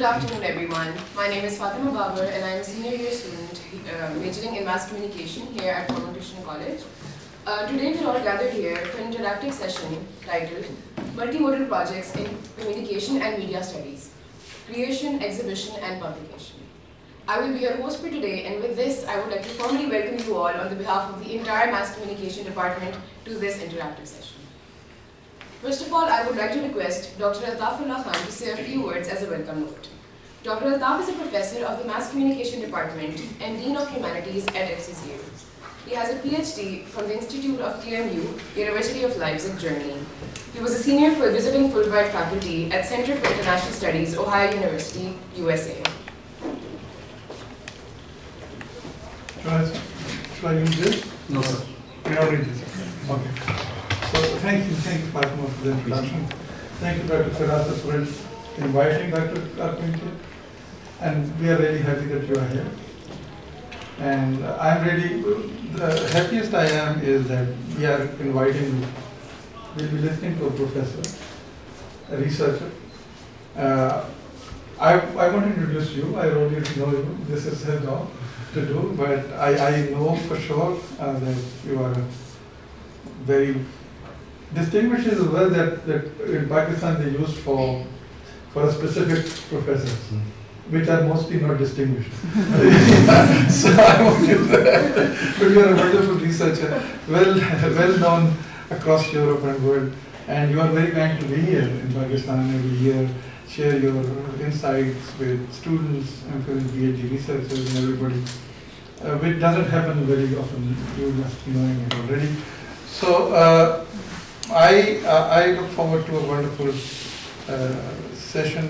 Good afternoon, everyone. My name is Fatima Babar, and I am a senior year student majoring in mass communication here at Former Christian College. Today, we're all gathered here for an interactive session titled Multimodal Projects in Communication and Media Studies, Creation, Exhibition, and Publication. I will be your host for today, and with this, I would like to formally welcome you all on the behalf of the entire Mass Communication Department to this interactive session. First of all, I would like to request Dr. Altafullah Khan to say a few words as a welcome note. Dr. Altaf is a professor of the Mass Communication Department and Dean of Humanities at FCCU. He has a PhD from the Institute of TMU, University of Leipzig, Germany. He was a senior visiting Fulbright faculty at Center for International Studies, Ohio University, USA. Should I use this? No, sir. We don't need this. Okay. So thank you, Fatima, for the introduction. Thank you, Dr. Firasa, for inviting Dr. Carpentier. And we are really happy that you are here. And I'm really, the happiest I am is that we are inviting you. We'll be listening to a professor, a researcher. I want to introduce you. I don't need to know you. This is her job to do, but I know for sure that you are very distinguished is a word that in Pakistan they use for a specific professor, which are mostly not distinguished. So I won't use that. But you are a wonderful researcher, well known across Europe and world, and you are very kind to be here in Pakistan every year, share your insights with students and for PhD researchers and everybody, which doesn't happen very often. You must be knowing it already. So I look forward to a wonderful session,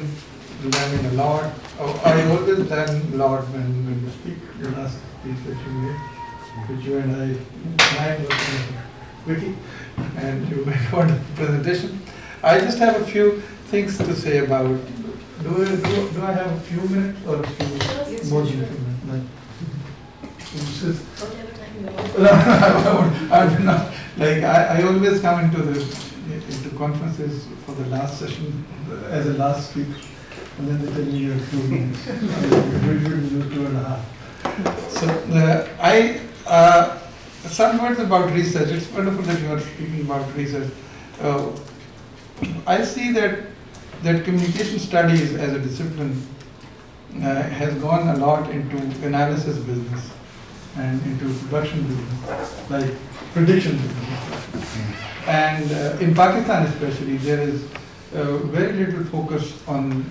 learning a lot. I always learn a lot when you speak. The last speech that you made, which you and mine was wiki, and you made a wonderful presentation. I just have a few things to say about. Do I have a few minutes or a few more than a few minutes? I always come into conferences for the last session as a last speaker, and then they tell me you have 2 minutes. You 2.5. So some words about research. It's wonderful that you are speaking about research. I see that communication studies as a discipline has gone a lot into analysis business and into production business, like prediction business. And in Pakistan especially, there is very little focus on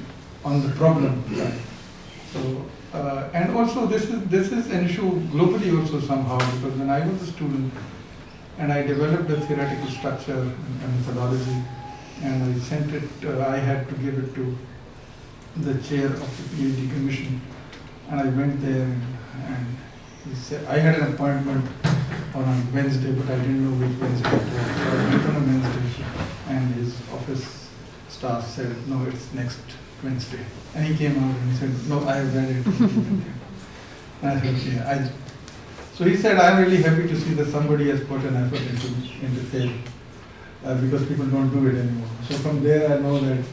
the problem side. So, and also this is an issue globally also somehow, because when I was a student and I developed a theoretical structure and methodology, and I sent it, I had to give it to the chair of the PhD commission, and I went there and he said, I had an appointment on Wednesday, but I didn't know which Wednesday it was. So I went on a Wednesday, and his office staff said, no, it's next Wednesday. And he came out and he said, no, I have read it. And I said, okay. So he said, I'm really happy to see that somebody has put an effort into theory, because people don't do it anymore. So from there I know that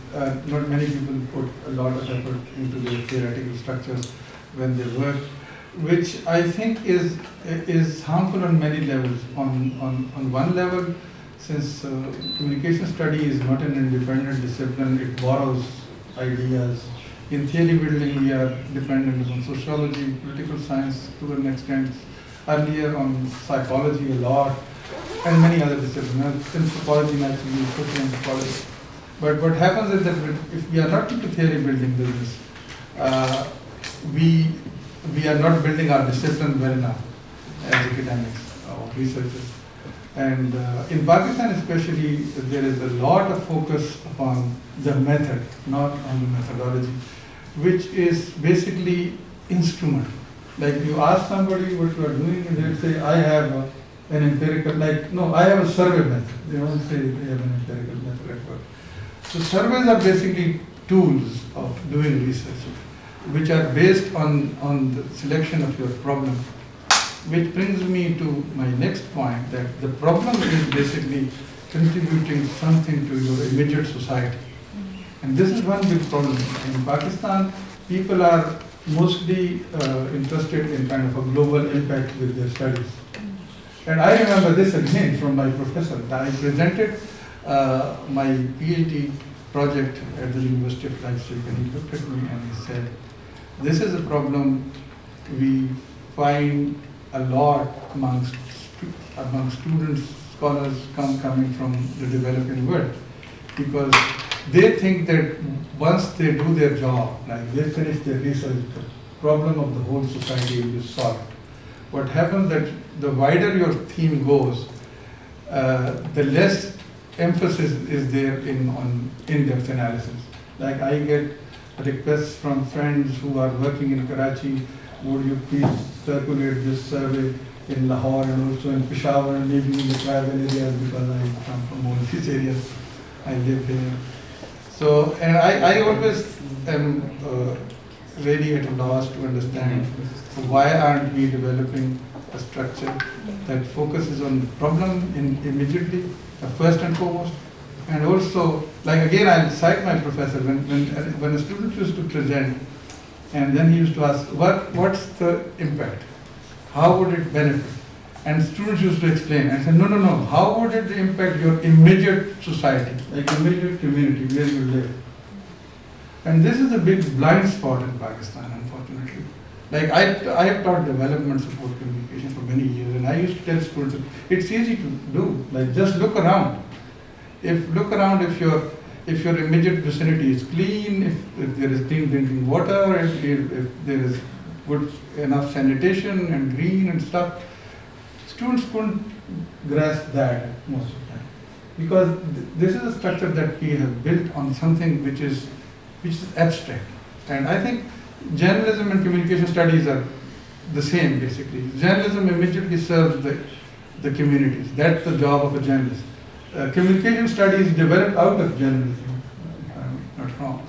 not many people put a lot of effort into their theoretical structures when they work, which I think is harmful on many levels. On one level, since communication study is not an independent discipline, it borrows ideas. In theory building, we are dependent on sociology, political science to an extent, earlier on psychology a lot, and many other disciplines. Anthropology naturally, social anthropology. But what happens is that if we are not into theory building business, we are not building our discipline well enough as academics or researchers. And in Pakistan especially, there is a lot of focus upon the method, not on the methodology, which is basically instrument. Like you ask somebody what you are doing, and they'll say, I have an empirical, I have a survey method. They don't say they have an empirical method at work. So surveys are basically tools of doing research, which are based on the selection of your problem. Which brings me to my next point, that the problem is basically contributing something to your immediate society. And this is one big problem. In Pakistan, people are mostly interested in kind of a global impact with their studies. And I remember this again from my professor. I presented my PhD project at the University of Leipzig, and he looked at me and he said, this is a problem we find a lot among students, scholars coming from the developing world, because they think that once they do their job, like they finish their research, the problem of the whole society will be solved. What happens that the wider your theme goes, the less emphasis is there in in-depth analysis. Like I get requests from friends who are working in Karachi, would you please circulate this survey in Lahore and also in Peshawar and maybe in the tribal areas, because I come from all these areas, I live here. So, and I always am really at a loss to understand why aren't we developing a structure that focuses on the problem immediately, first and foremost, and also, like again, I'll cite my professor, when a student used to present, and then he used to ask, what's the impact? How would it benefit? And students used to explain, and said, no, how would it impact your immediate society, like immediate community where you live? And this is a big blind spot in Pakistan, unfortunately. Like I have taught development support communication for many years, and I used to tell students, it's easy to do, like just look around. If your immediate vicinity is clean, if there is clean drinking water, if there is good enough sanitation and green and stuff, students couldn't grasp that most of the time. Because this is a structure that we have built on something which is abstract. And I think journalism and communication studies are the same basically. Journalism immediately serves the communities. That's the job of a journalist. Communication studies developed out of journalism, if I'm not wrong.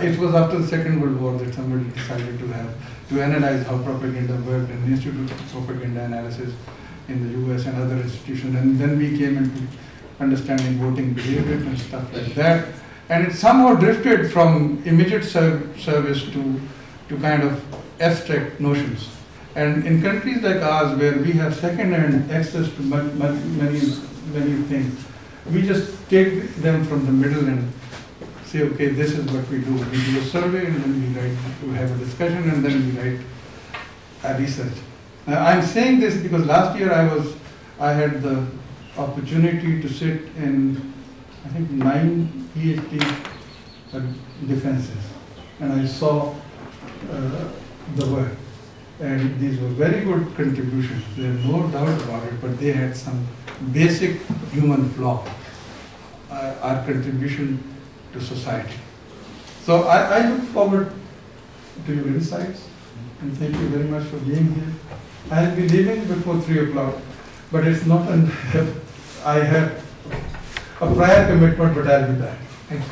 It was after the Second World War that somebody decided to analyze how propaganda worked, and the Institute of Propaganda Analysis in the US and other institutions, and then we came into understanding voting behavior and stuff like that. And it somehow drifted from immediate service to kind of abstract notions. And in countries like ours, where we have second-hand access to many things, we just take them from the middle and say, okay, this is what we do. We do a survey, and then we have a discussion, and then we write a research. Now, I'm saying this because last year I had the opportunity to sit in, I think, 9 PhD defenses, and I saw the work. And these were very good contributions. There's no doubt about it, but they had some basic human flaw, our contribution to society. So I look forward to your insights, and thank you very much for being here. I'll be leaving before 3 o'clock, but it's not I have a prior commitment, but I'll be back. Thank you.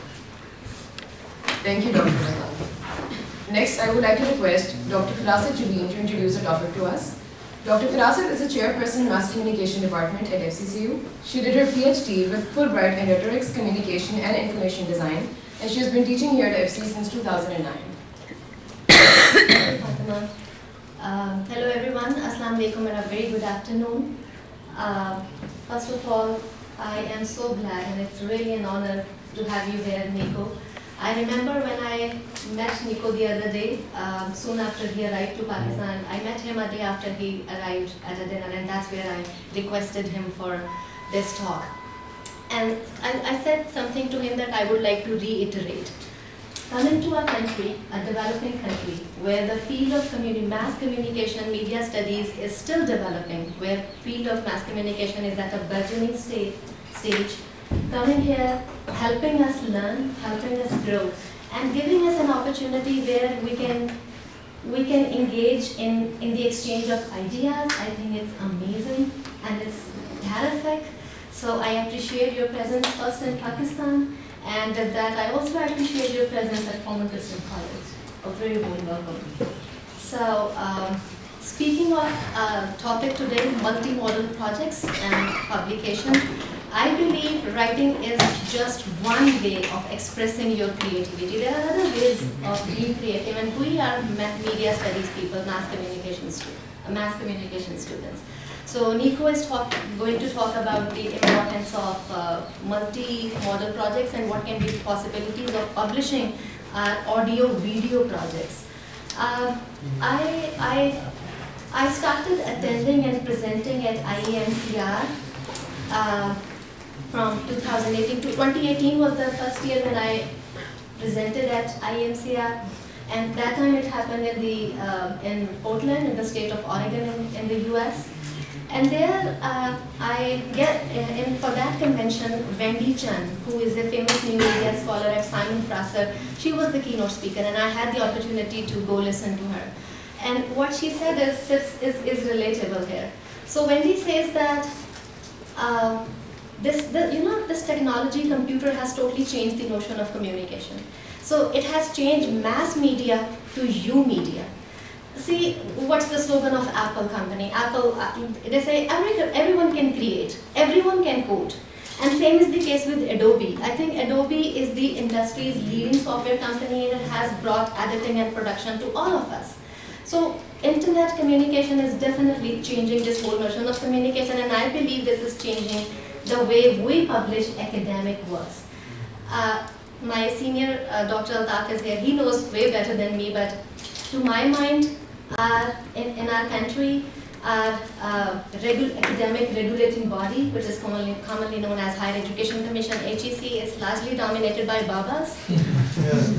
Thank you, Dr. Rahman. Next, I would like to request Dr. Firasat Jabeen to introduce her topic to us. Dr. Firasat is a chairperson in Mass Communication Department at FCCU. She did her PhD with Fulbright in Rhetorics, Communication and Information Design, and she has been teaching here at FC since 2009. Hello everyone, Assalamu alaikum and a very good afternoon. First of all, I am so glad, and it's really an honor to have you here, Nico. I remember when I met Nico the other day, soon after he arrived to Pakistan. I met him a day after he arrived at a dinner, and that's where I requested him for this talk. And I said something to him that I would like to reiterate. Coming to a country, a developing country, where the field of mass communication and media studies is still developing, where field of mass communication is at a burgeoning stage, coming here, helping us learn, helping us grow, and giving us an opportunity where we can engage in the exchange of ideas. I think it's amazing and it's terrific. So I appreciate your presence first in Pakistan, and that I also appreciate your presence at Former Christian College. A very warm welcome. So speaking of topic today, multimodal projects and publication. I believe writing is just one way of expressing your creativity. There are other ways of being creative, and we are media studies people, mass communication students. So Nico is going to talk about the importance of multi-modal projects and what can be the possibilities of publishing audio-video projects. I started attending and presenting at IEMCR from 2018 to 2018 was the first year when I presented at IEMCR, and that time it happened in Portland, in the state of Oregon, in the US. And there, for that convention, Wendy Chen, who is a famous new media scholar at Simon Fraser, she was the keynote speaker, and I had the opportunity to go listen to her. And what she said is relatable here. So Wendy says that this technology, computer, has totally changed the notion of communication. So it has changed mass media to you media. See, what's the slogan of Apple company? Apple, they say everyone can create, everyone can code. And same is the case with Adobe. I think Adobe is the industry's leading software company and it has brought editing and production to all of us. So internet communication is definitely changing this whole notion of communication, and I believe this is changing the way we publish academic works. My senior, Dr. Altaf, is here. He knows way better than me, but to my mind, in our country, our academic regulating body, which is commonly known as Higher Education Commission, HEC, is largely dominated by Babas.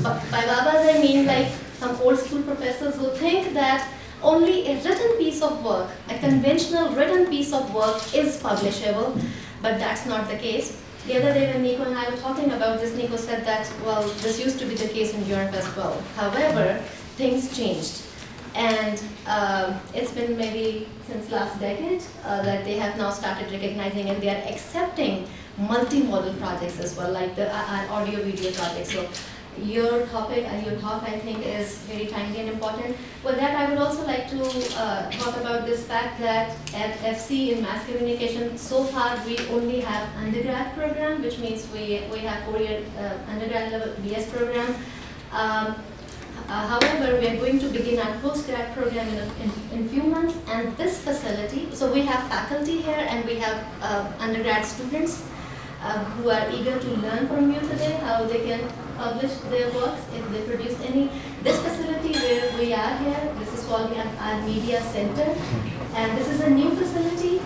By Babas, I mean like some old school professors who think that only a written piece of work, a conventional written piece of work, is publishable, but that's not the case. The other day when Nico and I were talking about this, Nico said that, well, this used to be the case in Europe as well. However, things changed. And it's been maybe since last decade that they have now started recognizing and they are accepting multimodal projects as well, like the audio-video projects. So your topic and your talk, I think, is very timely and important. With that, I would also like to talk about this fact that at FC in mass communication, so far we only have undergrad program, which means we have 4-year undergrad level BS program. However, we are going to begin our postgrad program in few months, and this facility, so we have faculty here and we have undergrad students who are eager to learn from you today how they can publish their works if they produce any. This facility where we are here, this is called our media center, and this is a new facility.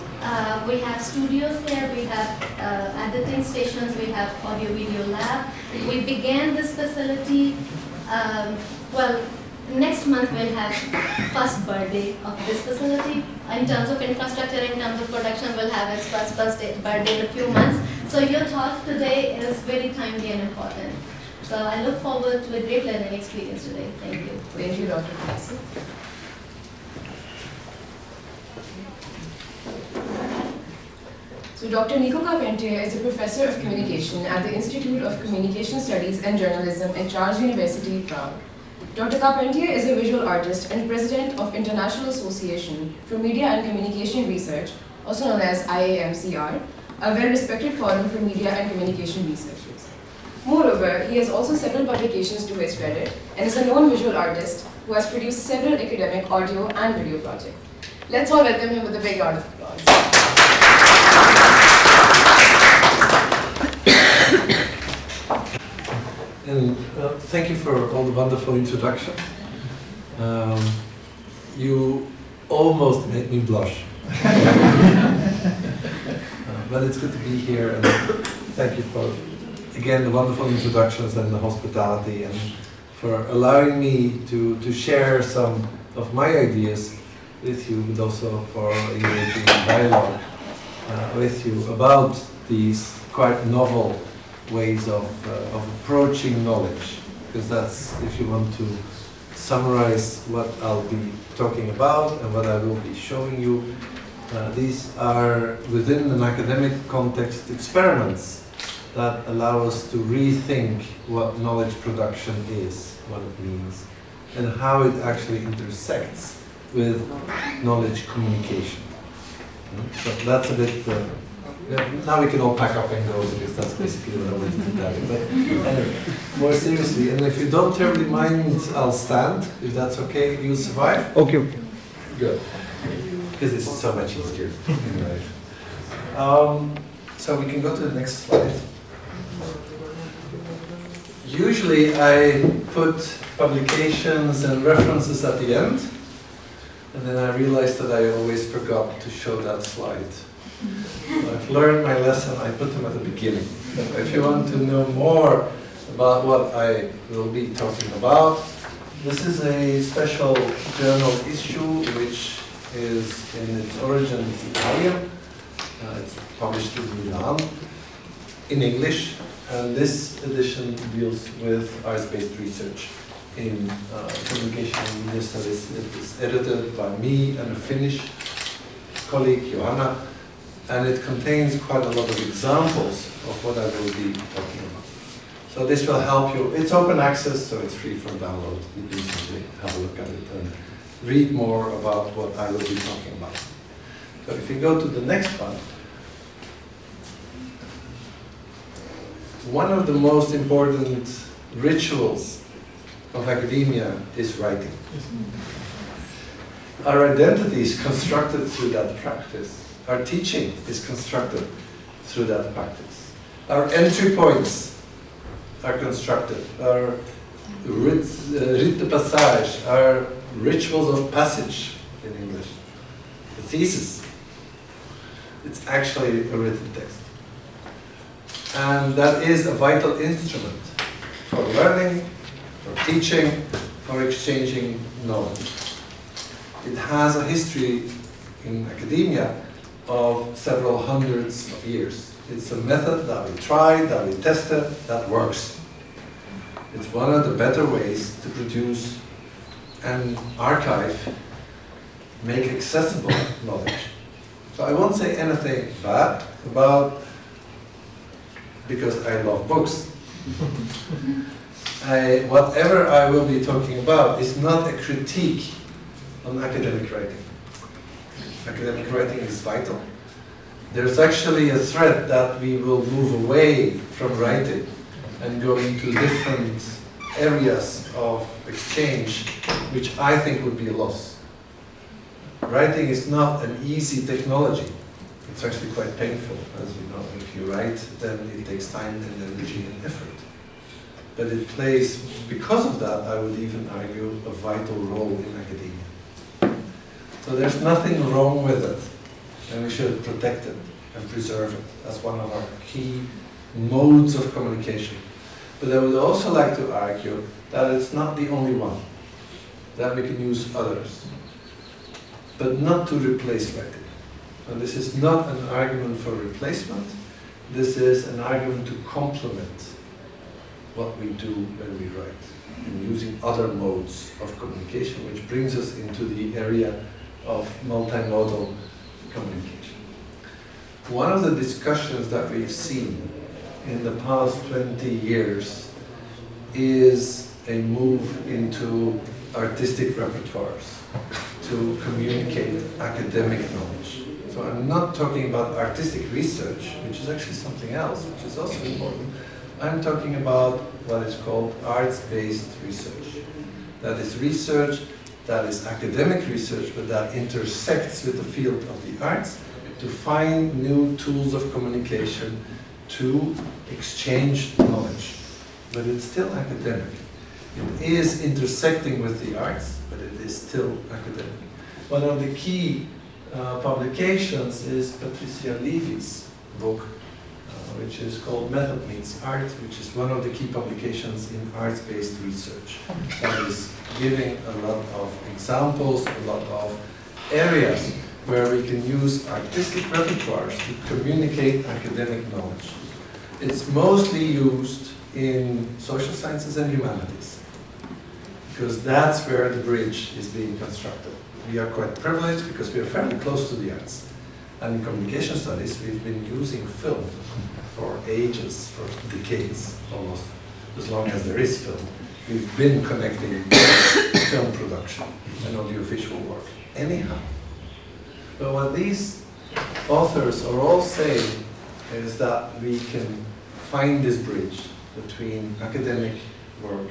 We have studios here, we have editing stations, we have audio-video lab. We began this facility, well, next month we'll have first birthday of this facility. In terms of infrastructure, in terms of production, we'll have its first birthday in a few months. So your talk today is very timely and important. So I look forward to a great learning experience today. Thank you. Thank you, Dr. Kasi. So Dr. Nico Carpentier is a professor of communication at the Institute of Communication Studies and Journalism at Charles University, Prague. Dr. Carpentier is a visual artist and president of International Association for Media and Communication Research, also known as IAMCR, a well-respected forum for media and communication researchers. Moreover, he has also several publications to his credit and is a known visual artist who has produced several academic audio and video projects. Let's all welcome him with a big round of applause. And thank you for all the wonderful introductions. You almost made me blush. But it's good to be here, and thank you for, again, the wonderful introductions and the hospitality, and for allowing me to share some of my ideas with you, but also for engaging in dialogue with you about these quite novel ways of approaching knowledge, because that's, if you want to summarize what I'll be talking about and what I will be showing you, these are, within an academic context, experiments that allow us to rethink what knowledge production is, what it means, and how it actually intersects with knowledge communication. So that's a bit Now we can all pack up and go, because that's basically what I wanted to tell you. But anyway, more seriously, and if you don't terribly mind, I'll stand, if that's okay. You'll survive? Okay. Good. Because this is so much easier in life. So we can go to the next slide. Usually I put publications and references at the end, and then I realized that I always forgot to show that slide. So I've learned my lesson, I put them at the beginning. If you want to know more about what I will be talking about, this is a special journal issue which is in its origins Italian. It's published in Milan in English, and this edition deals with arts-based research in communication and media studies. It is edited by me and a Finnish colleague, Johanna, and it contains quite a lot of examples of what I will be talking about. So this will help you. It's open access, so it's free for download. You can simply have a look at it and read more about what I will be talking about. So if you go to the next one, one of the most important rituals of academia is writing. Our identity is constructed through that practice. Our teaching is constructed through that practice. Our entry points are constructed. Our rites de passage, our rituals of passage in English. The thesis, it's actually a written text. And that is a vital instrument for learning, for teaching, for exchanging knowledge. It has a history in academia of several hundreds of years. It's a method that we tried, that we tested, that works. It's one of the better ways to produce and archive, make accessible knowledge. So I won't say anything bad about, because I love books. Whatever I will be talking about is not a critique on academic writing. Academic writing is vital. There's actually a threat that we will move away from writing and go into different areas of exchange, which I think would be a loss. Writing is not an easy technology. It's actually quite painful, as you know. If you write, then it takes time and energy and effort. But it plays, because of that, I would even argue, a vital role in academia. So there's nothing wrong with it, and we should protect it and preserve it as one of our key modes of communication. But I would also like to argue that it's not the only one, that we can use others, but not to replace writing. And this is not an argument for replacement, this is an argument to complement what we do when we write, and using other modes of communication, which brings us into the area of multimodal communication. One of the discussions that we've seen in the past 20 years is a move into artistic repertoires to communicate academic knowledge. So I'm not talking about artistic research, which is actually something else, which is also important. I'm talking about what is called arts-based research. That is research that is academic research, but that intersects with the field of the arts to find new tools of communication to exchange knowledge. But it's still academic. It is intersecting with the arts, but it is still academic. One of the key publications is Patricia Levy's book, which is called Method Meets Art, which is one of the key publications in arts-based research. That is giving a lot of examples, a lot of areas where we can use artistic repertoires to communicate academic knowledge. It's mostly used in social sciences and humanities, because that's where the bridge is being constructed. We are quite privileged because we are fairly close to the arts. And in communication studies, we've been using film for ages, for decades, almost as long as there is film. We've been connecting film production and audiovisual work. Anyhow, but what these authors are all saying is that we can find this bridge between academic work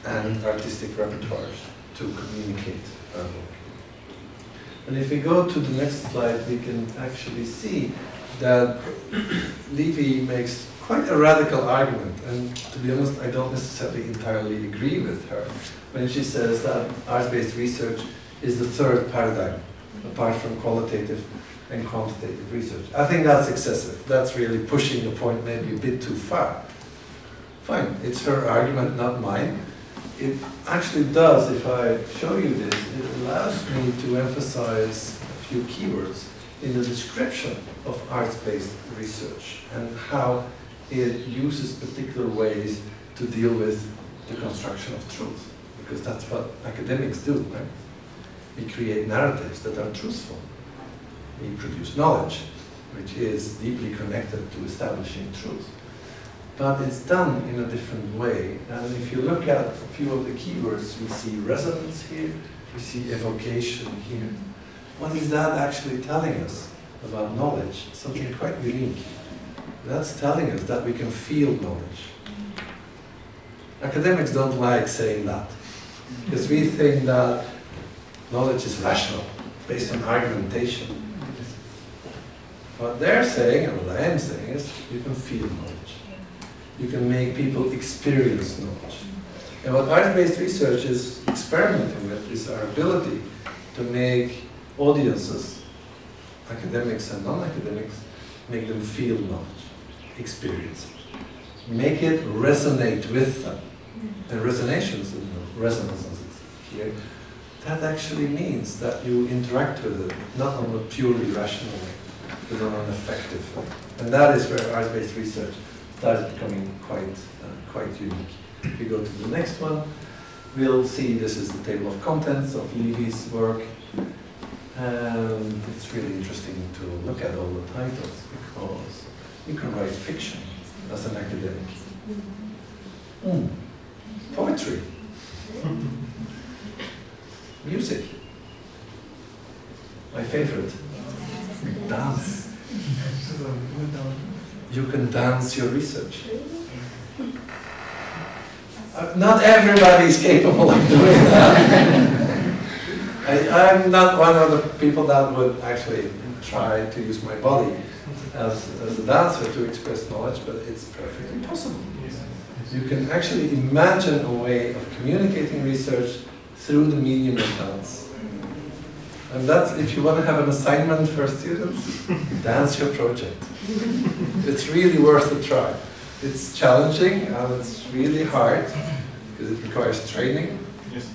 and artistic repertoires to communicate our work. And if we go to the next slide, we can actually see that Levy makes quite a radical argument, and to be honest, I don't necessarily entirely agree with her when she says that arts-based research is the third paradigm, apart from qualitative and quantitative research. I think that's excessive. That's really pushing the point maybe a bit too far. Fine, it's her argument, not mine. It actually does, if I show you this, it allows me to emphasize a few keywords in the description of arts-based research and how it uses particular ways to deal with the construction of truth, because that's what academics do, right? We create narratives that are truthful. We produce knowledge, which is deeply connected to establishing truth. But it's done in a different way. And if you look at a few of the keywords, we see resonance here, we see evocation here. What is that actually telling us about knowledge? Something quite unique. That's telling us that we can feel knowledge. Academics don't like saying that, because we think that knowledge is rational, based on argumentation. What they're saying, and what I am saying, is you can feel knowledge. You can make people experience knowledge. And what arts-based research is experimenting with is our ability to make audiences, academics and non-academics, make them feel knowledge, experience it. Make it resonate with them. And resonations, resonances here, that actually means that you interact with it, not on a purely rational way, but on an effective way. And that is where arts-based research starts becoming quite unique. If we go to the next one, we'll see this is the table of contents of Levy's work. And it's really interesting to look at all the titles, because you can write fiction as an academic. Poetry. Music. My favorite. Dance. You can dance your research. Not everybody is capable of doing that. I'm not one of the people that would actually try to use my body as a dancer to express knowledge, but it's perfectly possible. You can actually imagine a way of communicating research through the medium of dance. And that's, if you want to have an assignment for students, dance your project. It's really worth a try. It's challenging and it's really hard because it requires training. Yes.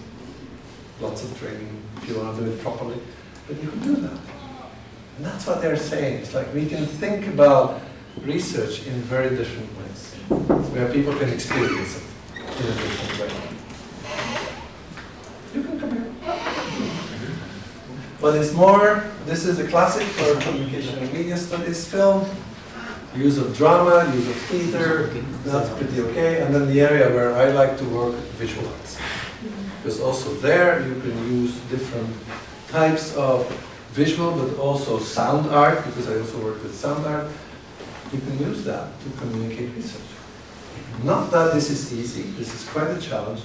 Lots of training if you want to do it properly. But you can do that. And that's what they're saying. It's like we can think about research in very different ways, where people can experience it in a different way. You can come here. But it's more, this is a classic for communication and media studies film. Use of drama, use of theater, that's pretty okay. And then the area where I like to work, visual arts. Because also there you can use different types of visual, but also sound art, because I also work with sound art. You can use that to communicate research. Not that this is easy, this is quite a challenge,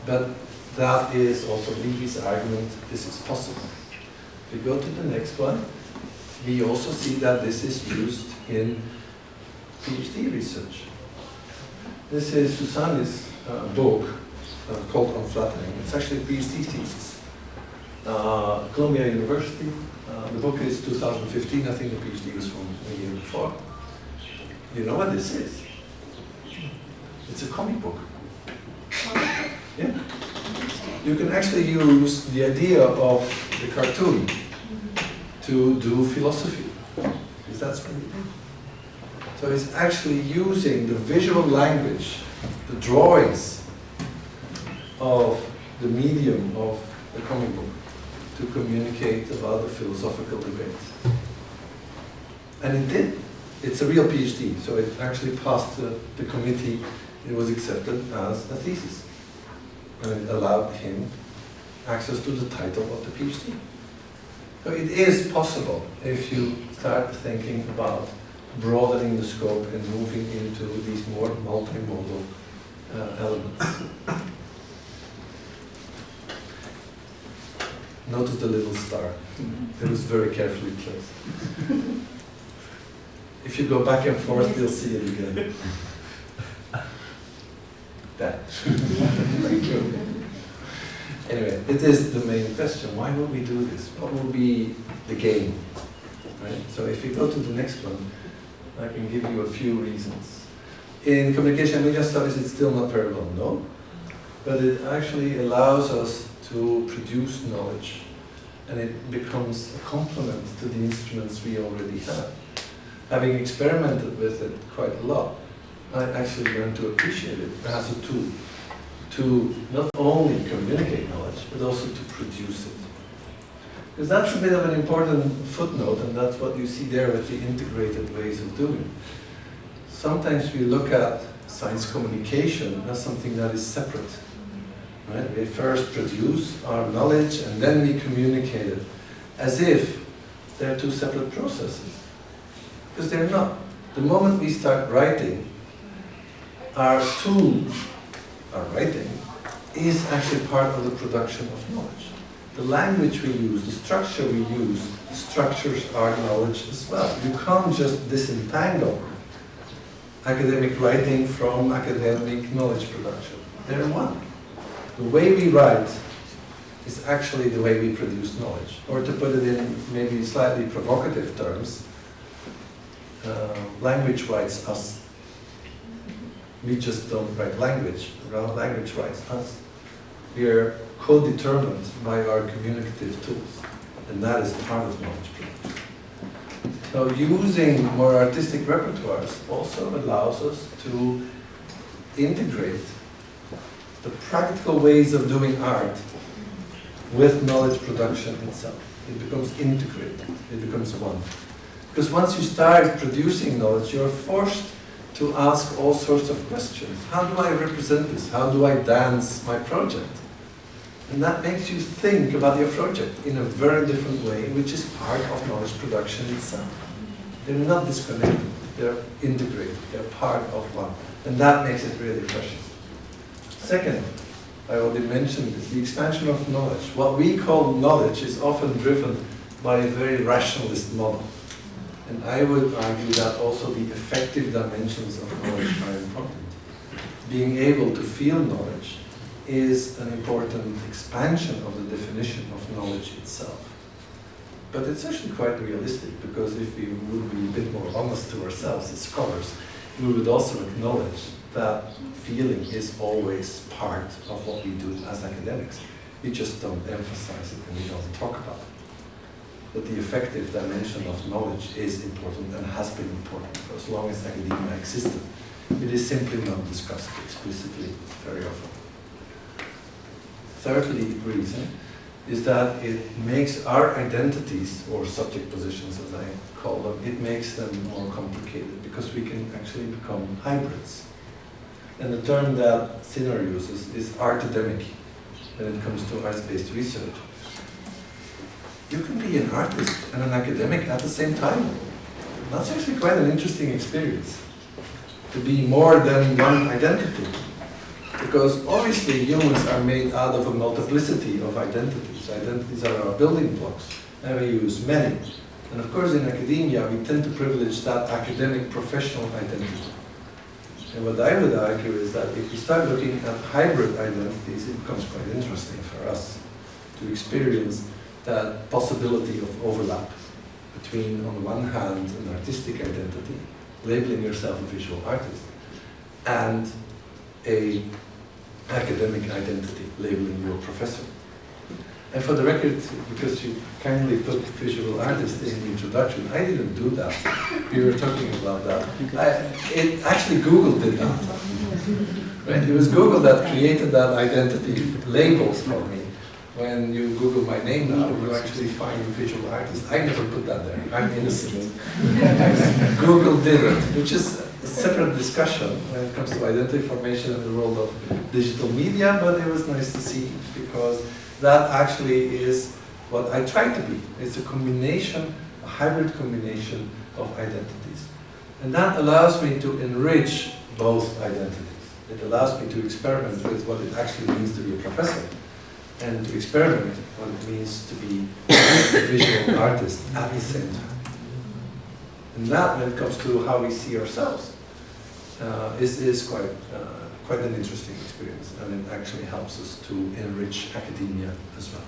but that is also Levy's argument, this is possible. If we go to the next one, we also see that this is used in PhD research. This is Susanne's book called Unflattering. It's actually a PhD thesis. Columbia University. The book is 2015. I think the PhD was from a year before. You know what this is? It's a comic book. Yeah. You can actually use the idea of the cartoon to do philosophy. Because that's what we do. So it's actually using the visual language, the drawings of the medium of the comic book to communicate about the philosophical debate. And it did. It's a real PhD, so it actually passed the committee. It was accepted as a thesis. And it allowed him access to the title of the PhD. So it is possible if you start thinking about broadening the scope and moving into these more multimodal elements. Notice the little star. It was very carefully placed. If you go back and forth, you'll see it again. That. Thank you. Anyway, it is the main question. Why would we do this? What will be the gain? Right? So if you go to the next one, I can give you a few reasons. In communication and media studies, it's still not very well known, but it actually allows us to produce knowledge, and it becomes a complement to the instruments we already have. Having experimented with it quite a lot, I actually learned to appreciate it as a tool to not only communicate knowledge, but also to produce it. Because that's a bit of an important footnote, and that's what you see there with the integrated ways of doing. Sometimes we look at science communication as something that is separate. Right? We first produce our knowledge and then we communicate it, as if they're two separate processes. Because they're not. The moment we start writing, our tool, our writing, is actually part of the production of knowledge. The language we use, the structure we use, structures our knowledge as well. You can't just disentangle academic writing from academic knowledge production. They're one. The way we write is actually the way we produce knowledge. Or to put it in maybe slightly provocative terms, language writes us. We just don't write language. Language writes us. We are co-determined by our communicative tools, and that is part of knowledge production. So using more artistic repertoires also allows us to integrate the practical ways of doing art with knowledge production itself. It becomes integrated, it becomes one. Because once you start producing knowledge, you're forced to ask all sorts of questions. How do I represent this? How do I dance my project? And that makes you think about your project in a very different way, which is part of knowledge production itself. They're not disconnected, they're integrated, they're part of one. And that makes it really precious. Second, I already mentioned this, the expansion of knowledge. What we call knowledge is often driven by a very rationalist model. And I would argue that also the effective dimensions of knowledge are important. Being able to feel knowledge is an important expansion of the definition of knowledge itself. But it's actually quite realistic, because if we would be a bit more honest to ourselves as scholars, we would also acknowledge that feeling is always part of what we do as academics. We just don't emphasize it and we don't talk about it. But the effective dimension of knowledge is important and has been important for as long as academia existed. It is simply not discussed explicitly very often. Thirdly, reason is that it makes our identities, or subject positions as I call them, it makes them more complicated, because we can actually become hybrids. And the term that Sinner uses is artademic when it comes to arts-based research. You can be an artist and an academic at the same time. That's actually quite an interesting experience, to be more than one identity. Because obviously humans are made out of a multiplicity of identities. Identities are our building blocks, and we use many. And of course in academia we tend to privilege that academic professional identity. And what I would argue is that if we start looking at hybrid identities, it becomes quite interesting for us to experience that possibility of overlap between, on the one hand, an artistic identity, labeling yourself a visual artist, and an academic identity, labeling you a professor. And for the record, because you kindly put visual artist in the introduction, I didn't do that. We were talking about that. Actually Google did that. Right? It was Google that created that identity label for me. When you Google my name now, you actually find visual artist. I never put that there. I'm innocent. Google did it, which is a separate discussion when it comes to identity formation in the world of digital media, but it was nice to see, because that actually is what I try to be. It's a combination, a hybrid combination of identities. And that allows me to enrich both identities. It allows me to experiment with what it actually means to be a professor, and to experiment what it means to be a visual artist at the same time. And that, when it comes to how we see ourselves, is quite an interesting experience, and it actually helps us to enrich academia as well.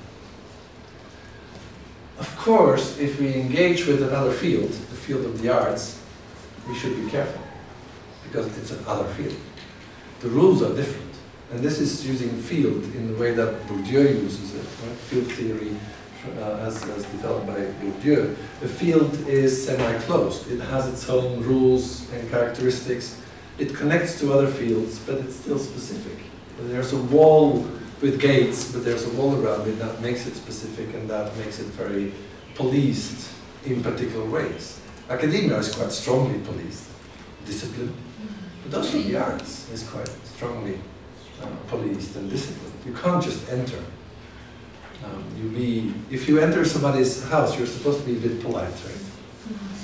Of course, if we engage with another field, the field of the arts, we should be careful, because it's another field. The rules are different, and this is using field in the way that Bourdieu uses it, right? Field theory as developed by Bourdieu. The field is semi-closed. It has its own rules and characteristics. It connects to other fields, but it's still specific. There's a wall with gates, but there's a wall around it that makes it specific, and that makes it very policed in particular ways. Academia is quite strongly policed, discipline, but also the arts is quite strongly policed and disciplined. You can't just enter. If you enter somebody's house, you're supposed to be a bit polite, right?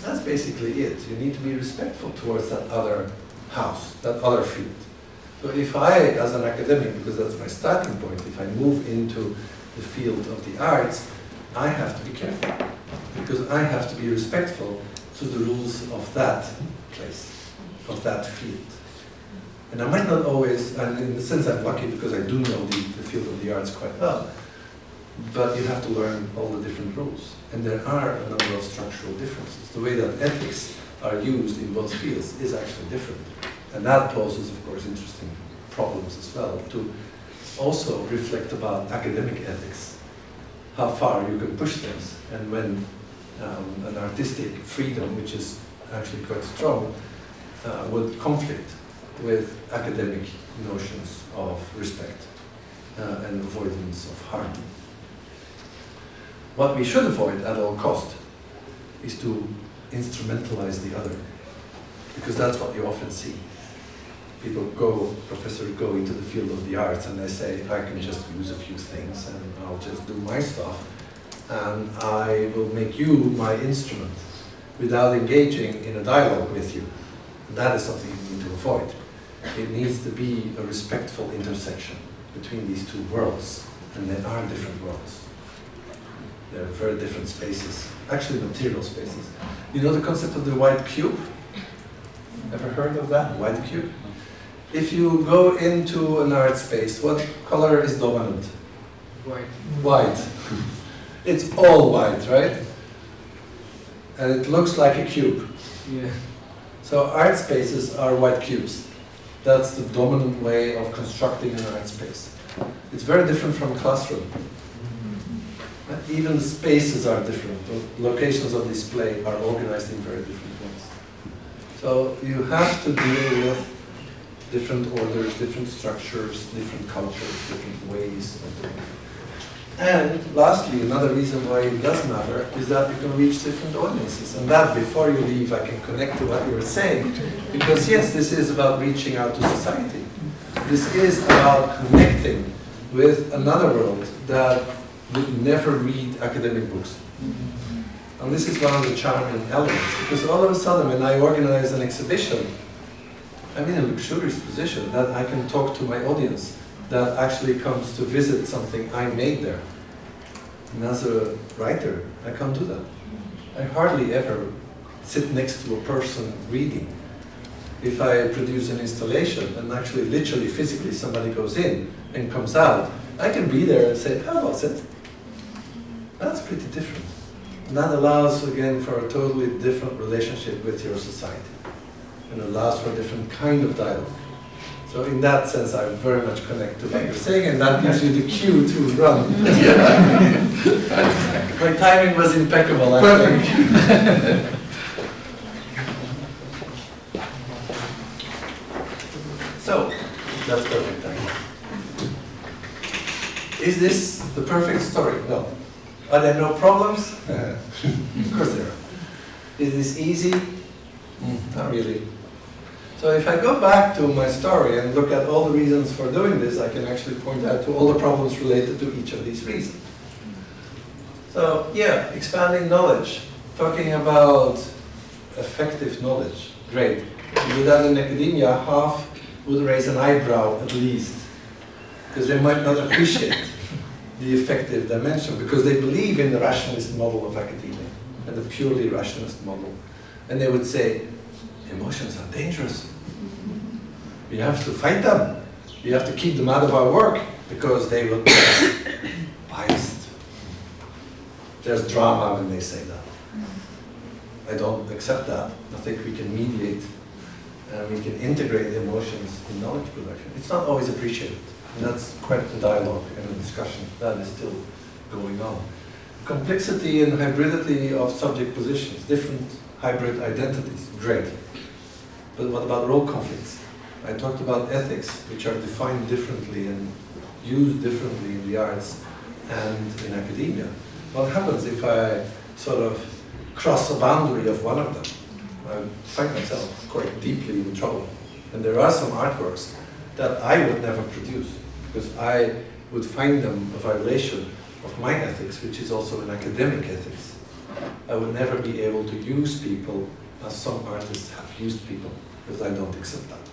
That's basically it. You need to be respectful towards that other house, that other field. So if I, as an academic, because that's my starting point, if I move into the field of the arts, I have to be careful, because I have to be respectful to the rules of that place, of that field. And I might not always, and in the sense I'm lucky because I do know the field of the arts quite well, but you have to learn all the different rules. And there are a number of structural differences. The way that ethics are used in both fields is actually different. And that poses, of course, interesting problems as well, to also reflect about academic ethics, how far you can push things, and when an artistic freedom, which is actually quite strong, would conflict with academic notions of respect and avoidance of harm. What we should avoid at all cost is to instrumentalize the other, because that's what you often see. Professors go into the field of the arts and they say, I can just use a few things and I'll just do my stuff and I will make you my instrument without engaging in a dialogue with you. And that is something you need to avoid. It needs to be a respectful intersection between these two worlds, and they are different worlds. They're very different spaces, actually material spaces. You know the concept of the white cube? Ever heard of that, white cube? If you go into an art space, what color is dominant? White. White. It's all white, right? And it looks like a cube. Yeah. So art spaces are white cubes. That's the dominant way of constructing an art space. It's very different from a classroom. Even the spaces are different. The locations of display are organized in very different ways. So you have to deal with different orders, different structures, different cultures, different ways of doing it. And lastly, another reason why it does matter is that you can reach different audiences. And that, before you leave, I can connect to what you were saying. Because yes, this is about reaching out to society. This is about connecting with another world that would never read academic books. And this is one of the charming elements, because all of a sudden when I organize an exhibition, I'm in a luxurious position that I can talk to my audience that actually comes to visit something I made there. And as a writer, I can't do that. I hardly ever sit next to a person reading. If I produce an installation and actually literally physically somebody goes in and comes out, I can be there and say, how was it? That's pretty different. And that allows, again, for a totally different relationship with your society. And allows for a different kind of dialogue. So in that sense, I very much connect to what you're saying, and that gives you the cue to run. My timing was impeccable, I think. So, that's perfect timing. Is this the perfect story? No. Are there no problems? Of course there are. Is this easy? Not really. So if I go back to my story and look at all the reasons for doing this, I can actually point out to all the problems related to each of these reasons. So yeah, expanding knowledge, talking about effective knowledge, Great. If you do that in academia, half would raise an eyebrow at least, because they might not appreciate the effective dimension, because they believe in the rationalist model of academia and the purely rationalist model. And they would say, emotions are dangerous. We have to fight them. We have to keep them out of our work, because they will be biased. There's drama when they say that. I don't accept that. I think we can mediate and we can integrate emotions in knowledge production. It's not always appreciated. And that's quite a dialogue and a discussion that is still going on. Complexity and hybridity of subject positions, different hybrid identities, great. But what about role conflicts? I talked about ethics, which are defined differently and used differently in the arts and in academia. What happens if I sort of cross a boundary of one of them? I find myself quite deeply in trouble. And there are some artworks that I would never produce, because I would find them a violation of my ethics, which is also an academic ethics. I would never be able to use people as some artists have used people, because I don't accept that.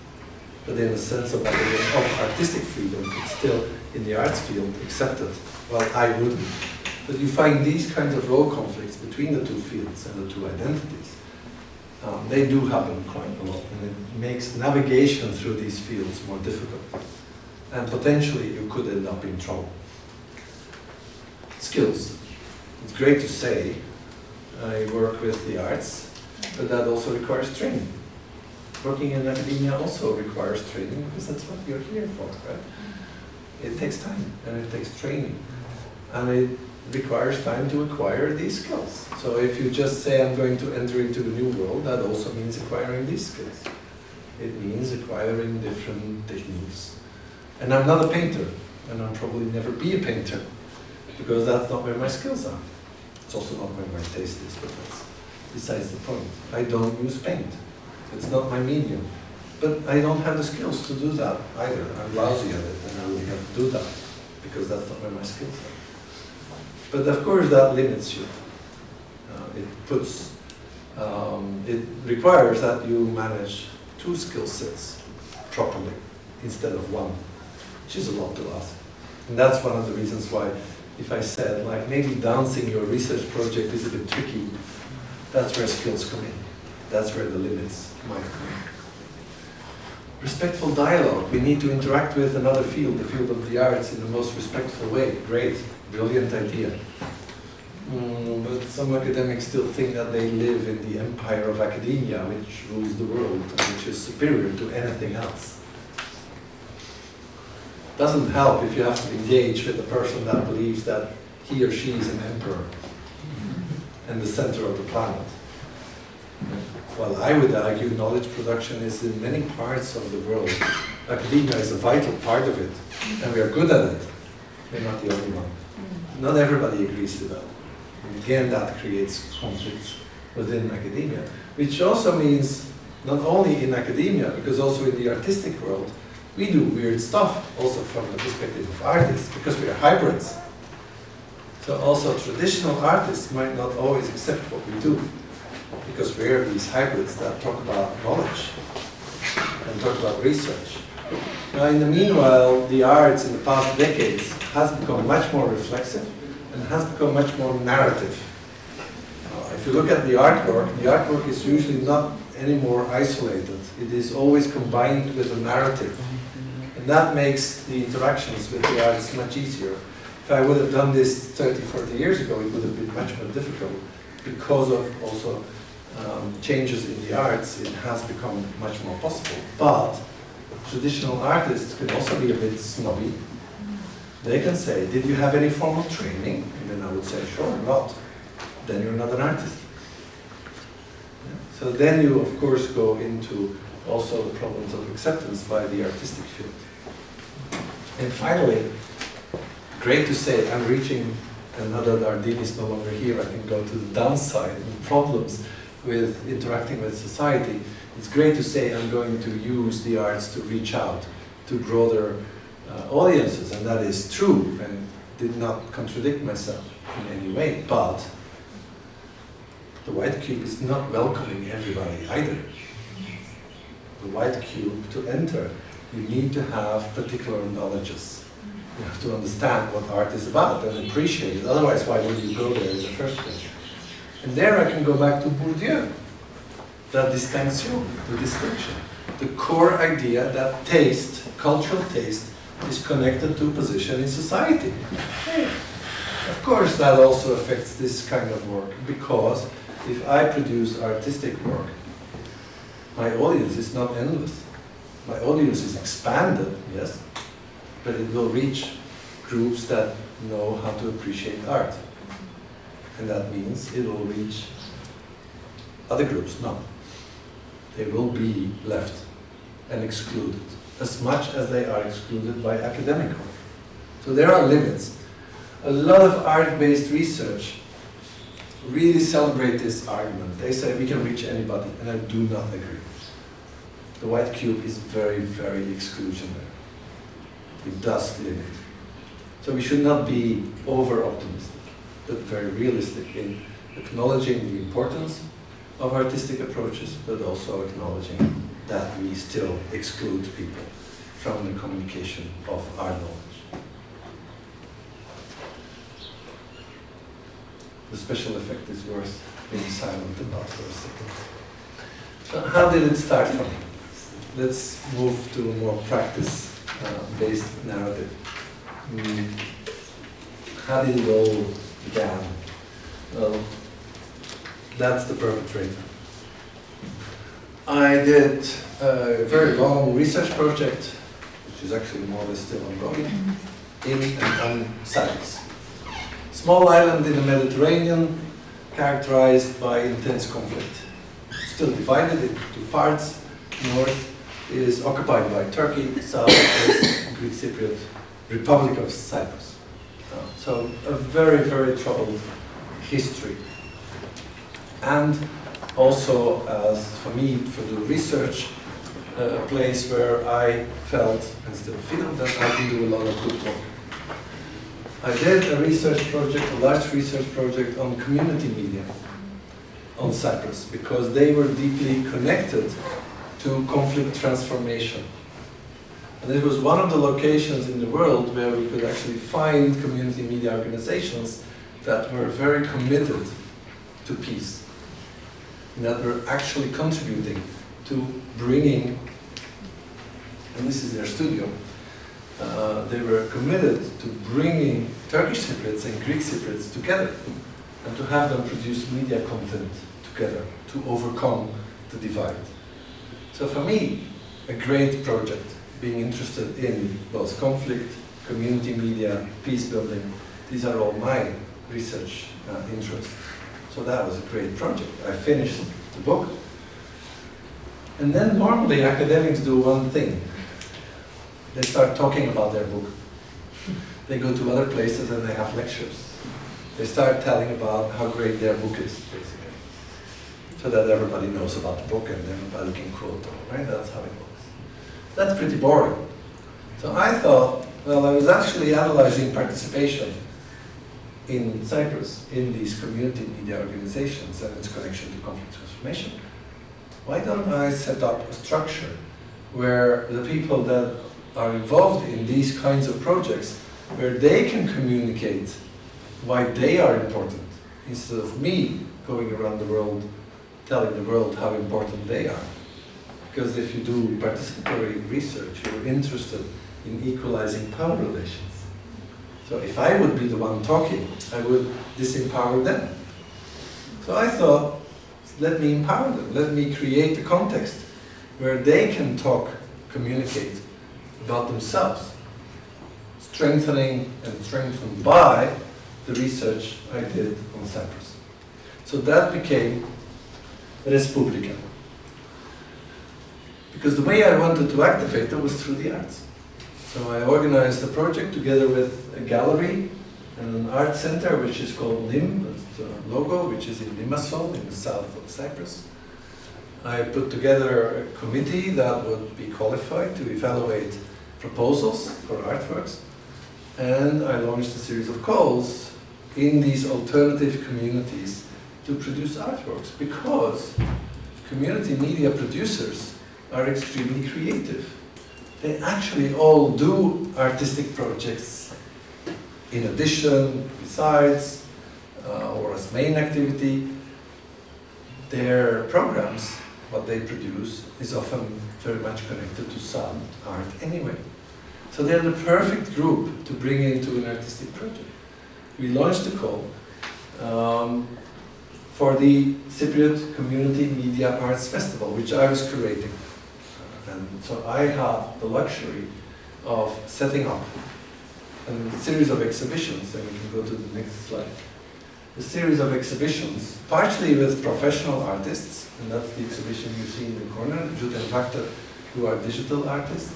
But in the sense of artistic freedom, it's still in the arts field accepted, while I wouldn't. But you find these kinds of role conflicts between the two fields and the two identities. They do happen quite a lot, and it makes navigation through these fields more difficult. And potentially you could end up in trouble. Skills. It's great to say I work with the arts, but that also requires training. Working in academia also requires training, because that's what you're here for, right? It takes time and it takes training. And it requires time to acquire these skills. So if you just say, I'm going to enter into the new world, that also means acquiring these skills. It means acquiring different techniques. And I'm not a painter, and I'll probably never be a painter, because that's not where my skills are. It's also not where my taste is, but that's besides the point. I don't use paint. It's not my medium. But I don't have the skills to do that either. I'm lousy at it, and I will have to do that, because that's not where my skills are. But of course that limits you. It requires that you manage two skill sets properly instead of one, which is a lot to ask. And that's one of the reasons why, if I said, like, maybe dancing your research project is a bit tricky, that's where skills come in. That's where the limits might come in. Respectful dialogue. We need to interact with another field, the field of the arts, in the most respectful way. Great, brilliant idea. But some academics still think that they live in the empire of academia, which rules the world, and which is superior to anything else. Doesn't help if you have to engage with a person that believes that he or she is an emperor and the center of the planet. Well, I would argue knowledge production is in many parts of the world. Academia is a vital part of it, and we are good at it. We're not the only one. Not everybody agrees with that. And again, that creates conflicts within academia, which also means not only in academia, because also in the artistic world, we do weird stuff, also from the perspective of artists, because we are hybrids. So also traditional artists might not always accept what we do, because we're these hybrids that talk about knowledge and talk about research. Now, in the meanwhile, the arts in the past decades has become much more reflexive and has become much more narrative. If you look at the artwork is usually not any more isolated. It is always combined with a narrative. And that makes the interactions with the arts much easier. If I would have done this 30, 40 years ago, it would have been much more difficult because of also changes in the arts. It has become much more possible. But traditional artists can also be a bit snobby. They can say, did you have any formal training? And then I would say, sure, not. Then you're not an artist. So then you, of course, go into also the problems of acceptance by the artistic field. And finally, great to say, I'm reaching, and now that Ardeen is no longer here, I can go to the downside and the problems with interacting with society. It's great to say I'm going to use the arts to reach out to broader audiences, and that is true, and did not contradict myself in any way, but the white cube is not welcoming everybody either. the white cube, to enter, you need to have particular knowledges. You have to understand what art is about and appreciate it. Otherwise, why would you go there in the first place? And there I can go back to Bourdieu. The distinction, the distinction. The core idea that taste, cultural taste, is connected to position in society. Of course, that also affects this kind of work, because if I produce artistic work, my audience is not endless. My audience is expanded, yes, but it will reach groups that know how to appreciate art. And that means it will reach other groups, no. They will be left and excluded, as much as they are excluded by academic work. So there are limits. A lot of art-based research really celebrate this argument. They say we can reach anybody, and I do not agree. The white cube is very, very exclusionary. It does limit. So we should not be over-optimistic, but very realistic in acknowledging the importance of artistic approaches, but also acknowledging that we still exclude people from the communication of our knowledge. The special effect is worth being silent about for a second. So how did it start from? Let's move to a more practice-based narrative. How did it all begin? Well, that's the perpetrator. I did a very long research project, which is actually more or less still ongoing, in and on Cyprus. Small island in the Mediterranean, characterized by intense conflict. Still divided into two parts. North is occupied by Turkey, south is Greek Cypriot Republic of Cyprus. So a very, very troubled history. And also, as for me, for the research, a place where I felt, and still feel, that I can do a lot of good work. I did a research project, a large research project on community media on Cyprus, because they were deeply connected to conflict transformation. And it was one of the locations in the world where we could actually find community media organizations that were very committed to peace, and that were actually contributing to bringing, and this is their studio, they were committed to bringing Turkish Cypriots and Greek Cypriots together and to have them produce media content together to overcome the divide. So for me, a great project, being interested in both conflict, community media, peace building. These are all my research interests. So that was a great project. I finished the book. And then normally academics do one thing. They start talking about their book. They go to other places and they have lectures. They start telling about how great their book is, basically. So that everybody knows about the book and everybody can quote them, right? That's how it works. That's pretty boring. So I thought, well, I was actually analyzing participation in Cyprus in these community media organizations and its connection to conflict transformation. Why don't I set up a structure where the people that are involved in these kinds of projects, where they can communicate why they are important, instead of me going around the world telling the world how important they are. Because if you do participatory research, you're interested in equalizing power relations. So if I would be the one talking, I would disempower them. So I thought, let me empower them. Let me create a context where they can talk, communicate about themselves, strengthening and strengthened by the research I did on Cyprus. So that became Res Publica. Because the way I wanted to activate it was through the arts. So I organized a project together with a gallery and an art center, which is called LIM, that's the logo, which is in Limassol, in the south of Cyprus. I put together a committee that would be qualified to evaluate proposals for artworks, and I launched a series of calls in these alternative communities to produce artworks, because community media producers are extremely creative. They actually all do artistic projects in addition, besides, or as main activity. Their programs, what they produce, is often very much connected to sound art anyway. So they're the perfect group to bring into an artistic project. We launched a call for the Cypriot Community Media Arts Festival, which I was curating. And so I had the luxury of setting up a series of exhibitions, and we can go to the next slide. A series of exhibitions, partially with professional artists, and that's the exhibition you see in the corner, Jut and Factor, who are digital artists,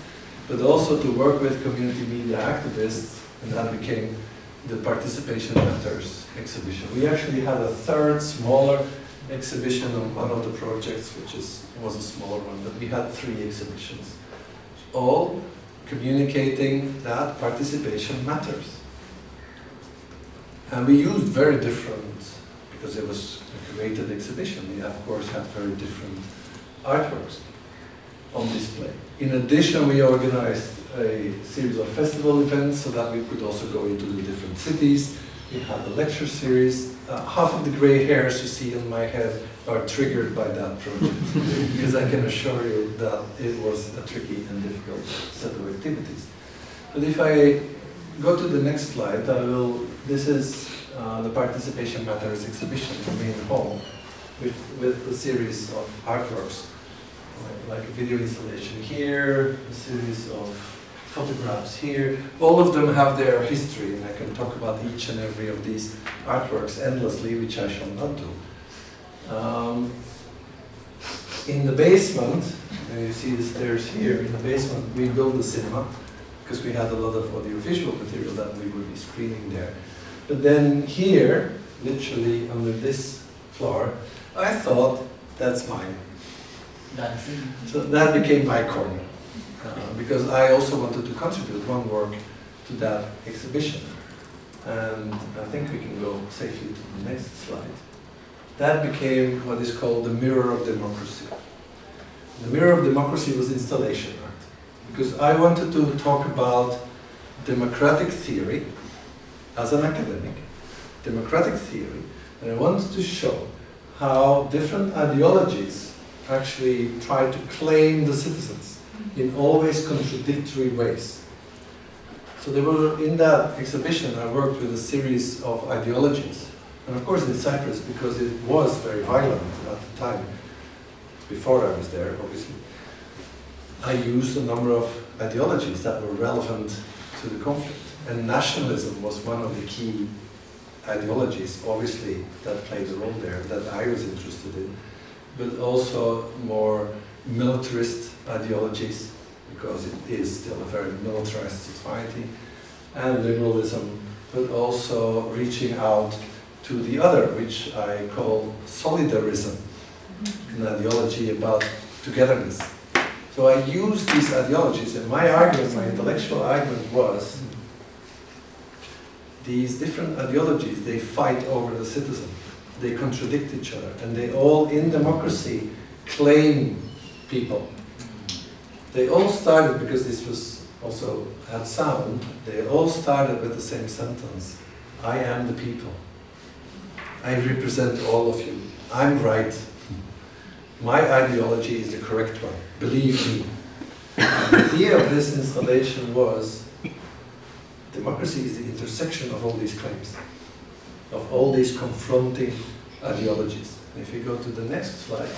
but also to work with community media activists, and that became the Participation Matters exhibition. We actually had a third, smaller exhibition on one of the projects, which was a smaller one, but we had 3 exhibitions, all communicating that participation matters. And we used very different, because it was a curated exhibition, we of course had very different artworks on display. In addition, we organized a series of festival events so that we could also go into the different cities. We had a lecture series. Half of the gray hairs you see on my head are triggered by that project, because I can assure you that it was a tricky and difficult set of activities. But if I go to the next slide, this is the Participation Matters exhibition, the main hall, with a series of artworks, like a video installation here, a series of photographs here. All of them have their history, and I can talk about each and every of these artworks endlessly, which I shall not do. In the basement, you see the stairs here, in the basement we built a cinema, because we had a lot of audiovisual material that we would be screening there. But then here, literally under this floor, I thought, that's mine. So that became my corner, because I also wanted to contribute one work to that exhibition. And I think we can go safely to the next slide. That became what is called the Mirror of Democracy. The Mirror of Democracy was installation art, because I wanted to talk about democratic theory as an academic, democratic theory, and I wanted to show how different ideologies actually try to claim the citizens in always contradictory ways. So they were in that exhibition, I worked with a series of ideologies. And of course in Cyprus, because it was very violent at the time, before I was there, obviously, I used a number of ideologies that were relevant to the conflict. And nationalism was one of the key ideologies, obviously, that played a role there, that I was interested in. But also more militarist ideologies, because it is still a very militarized society, and liberalism, but also reaching out to the other, which I call solidarism, an ideology about togetherness. So I used these ideologies, and my argument, my intellectual argument was, these different ideologies, they fight over the citizen. They contradict each other, and they all, in democracy, claim people. They all started, because this was also had sound, they all started with the same sentence. I am the people. I represent all of you. I'm right. My ideology is the correct one. Believe me. The idea of this installation was, democracy is the intersection of all these claims, of all these confronting ideologies. And if you go to the next slide,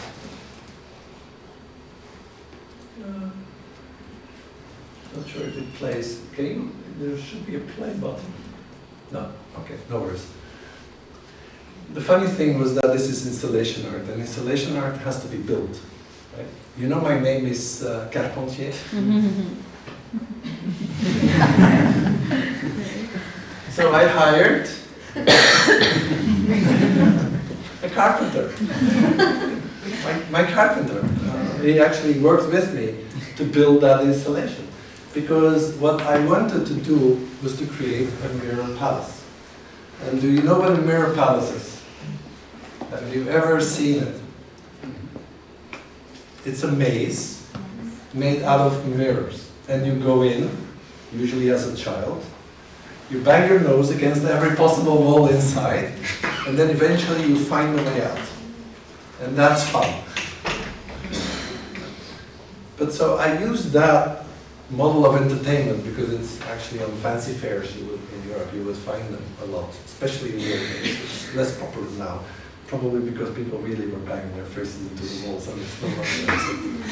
not sure if it plays. There should be a play button. No, okay, no worries. The funny thing was that this is installation art, and installation art has to be built. Right? You know my name is Carpentier. So I hired a carpenter. My carpenter. He actually worked with me to build that installation. Because what I wanted to do was to create a mirror palace. And do you know what a mirror palace is? Have you ever seen it? It's a maze made out of mirrors. And you go in, usually as a child, you bang your nose against every possible wall inside, and then eventually you find a way out. And that's fun. But so I use that model of entertainment because it's actually on fancy fairs in Europe, you would find them a lot, especially in Europe. It's less popular now, probably because people really were banging their faces into the walls and it's no longer.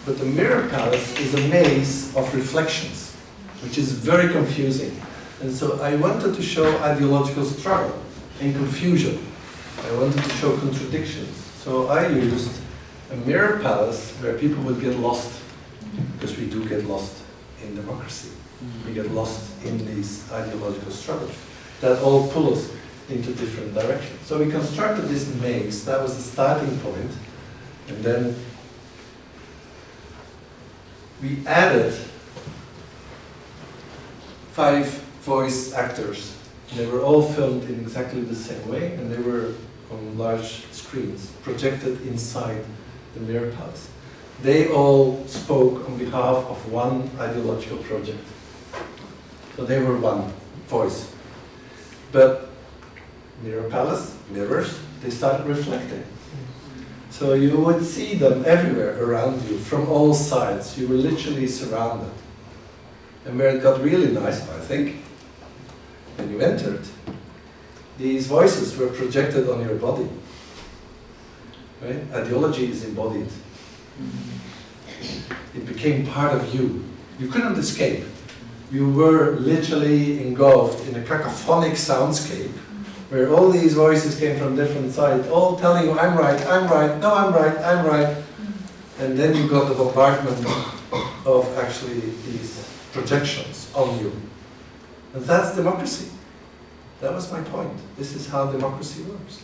But the mirror palace is a maze of reflections, which is very confusing. And so I wanted to show ideological struggle and confusion. I wanted to show contradictions. So I used a mirror palace where people would get lost, because we do get lost in democracy. We get lost in these ideological struggles that all pull us into different directions. So we constructed this maze, that was the starting point, and then we added 5 voice actors. They were all filmed in exactly the same way, and they were on large screens, projected inside the mirror palace. They all spoke on behalf of one ideological project. So they were one voice. But mirror palace, mirrors, they started reflecting. So you would see them everywhere around you, from all sides. You were literally surrounded. And where it got really nice, I think, when you entered, these voices were projected on your body. Right? Ideology is embodied. It became part of you. You couldn't escape. You were literally engulfed in a cacophonic soundscape where all these voices came from different sides, all telling you, I'm right, no, I'm right. And then you got the bombardment of actually these projections on you. And that's democracy. That was my point. This is how democracy works.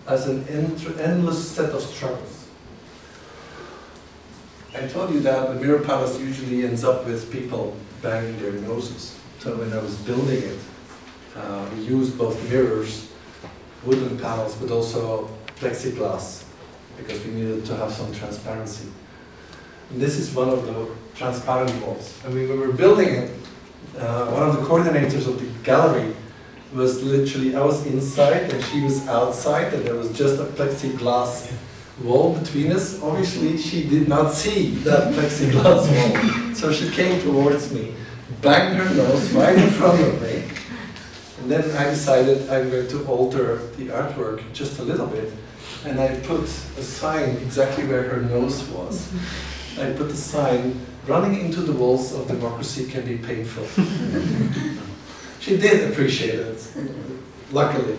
As an endless set of struggles. I told you that the mirror palace usually ends up with people banging their noses. So when I was building it, we used both mirrors, wooden panels, but also plexiglass, because we needed to have some transparency. And this is one of the transparent walls. And when we were building it, one of the coordinators of the gallery was literally, I was inside and she was outside, and there was just a plexiglass wall between us. Obviously, she did not see that plexiglass wall. So she came towards me, banged her nose right in front of me, and then I decided I'm going to alter the artwork just a little bit, and I put a sign exactly where her nose was. I put a sign, running into the walls of democracy can be painful. She did appreciate it, luckily.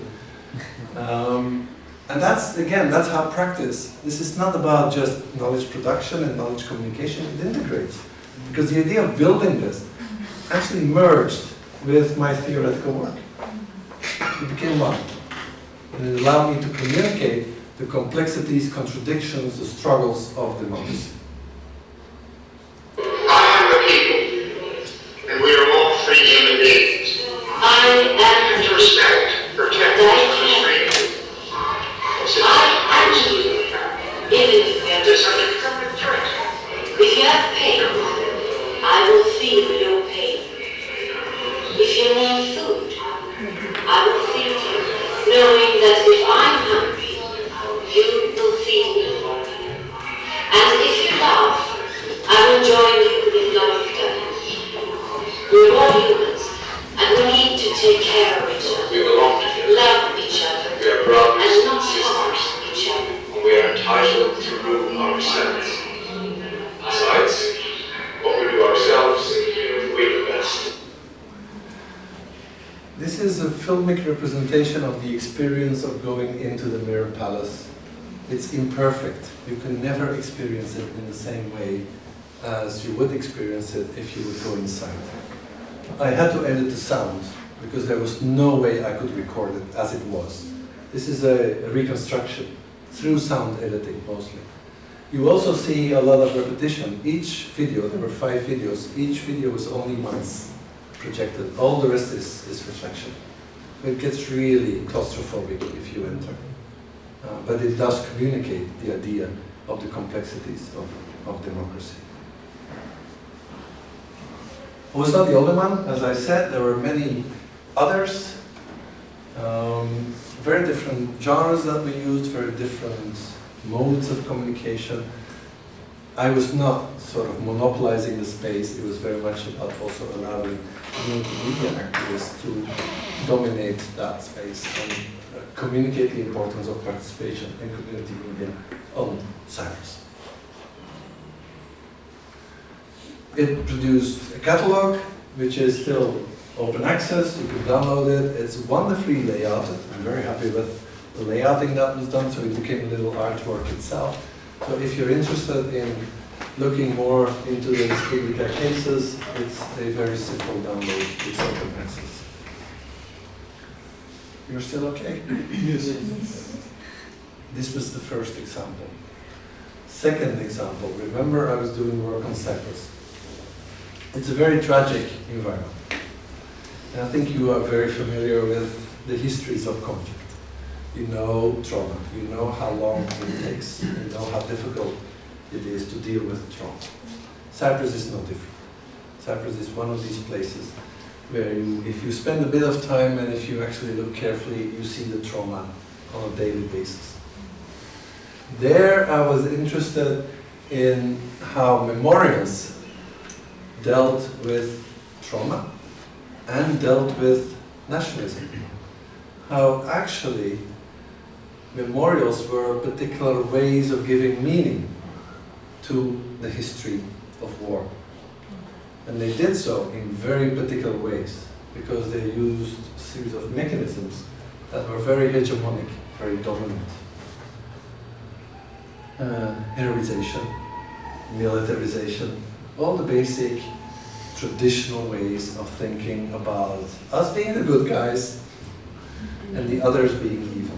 And that's, again, that's how practice. This is not about just knowledge production and knowledge communication, it integrates. Because the idea of building this actually merged with my theoretical work. It became one. And it allowed me to communicate the complexities, contradictions, the struggles of democracy. I am the people, and we are all free human beings. I am to respect, protect, and restrain. I am you. It is an incumbent threat. If you have pain, I will feel your pain. If you need food, I will feed you, knowing that if I'm hungry, you will feed me. And if you laugh, I will join you in laughter. We're all humans, and we need to take care of each other. We belong together. Love each other. We are brothers and not sisters. Each other. We are entitled to rule ourselves. Besides, what we do ourselves, we do best. This is a filmic representation of the experience of going into the mirror palace. It's imperfect. You can never experience it in the same way as you would experience it if you would go inside. I had to edit the sound because there was no way I could record it as it was. This is a reconstruction through sound editing mostly. You also see a lot of repetition. Each video, there were 5 videos, each video was only once projected. All the rest is reflection. It gets really claustrophobic if you enter. But it does communicate the idea of the complexities of of democracy. I was not the only one, as I said, there were many others. Very different genres that we used, very different modes of communication. I was not sort of monopolizing the space, it was very much about also allowing community media activists to dominate that space and communicate the importance of participation in community media on Cyprus. It produced a catalog, which is still open access, you can download it, it's wonderfully layouted, I'm very happy with the layouting that was done, so it became a little artwork itself. So if you're interested in looking more into the Republica cases, it's a very simple download, it's open access. You're still okay? Yes. This was the first example. Second example, remember I was doing work on Cyprus. It's a very tragic environment. And I think you are very familiar with the histories of conflict. You know trauma, you know how long it takes, you know how difficult it is to deal with trauma. Cyprus is no different. Cyprus is one of these places where if you spend a bit of time and if you actually look carefully, you see the trauma on a daily basis. There I was interested in how memorials dealt with trauma and dealt with nationalism. How actually memorials were particular ways of giving meaning to the history of war. And they did so in very particular ways because they used a series of mechanisms that were very hegemonic, very dominant. Heroization, militarization, all the basic traditional ways of thinking about us being the good guys and the others being evil.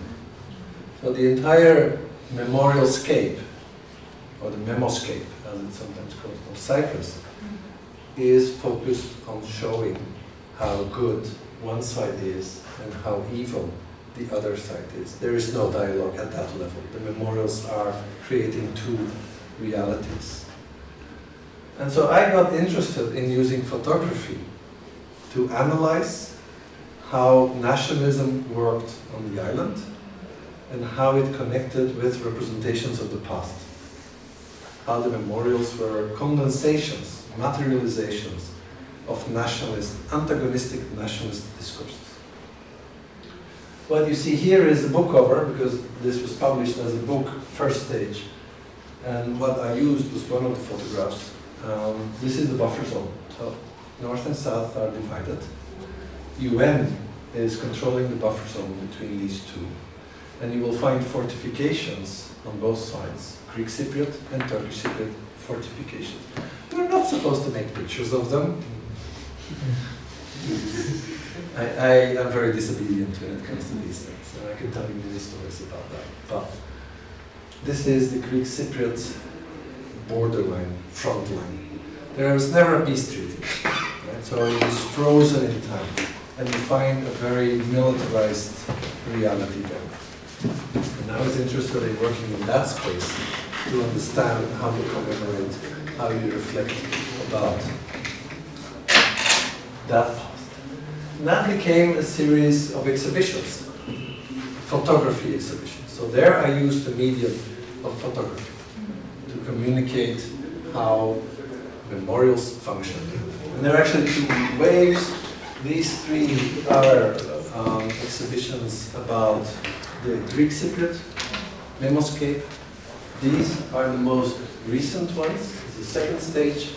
So the entire memorial scape, or the memoscape as it's sometimes called, of Cyprus, is focused on showing how good one side is and how evil the other side is. There is no dialogue at that level. The memorials are creating two realities. And so I got interested in using photography to analyze how nationalism worked on the island and how it connected with representations of the past. How the memorials were condensations, materializations of nationalist, antagonistic nationalist discourses. What you see here is the book cover, because this was published as a book, first stage. And what I used was one of the photographs. This is the buffer zone. So north and south are divided. UN is controlling the buffer zone between these two. And you will find fortifications on both sides, Greek Cypriot and Turkish Cypriot fortifications. We're not supposed to make pictures of them. I am very disobedient when it comes to these things, and I can tell you many stories about that. But this is the Greek Cypriot borderline, front line. There was never a peace treaty, right? So it is frozen in time, and you find a very militarized reality there. And I was interested in working in that space to understand how you commemorate, how you reflect about that past. And that became a series of exhibitions, photography exhibitions. So there I used the medium of photography to communicate how memorials function. And there are actually two waves. These three are exhibitions about the Greek Cypriot, Memoscape. These are the most recent ones. It's the second stage,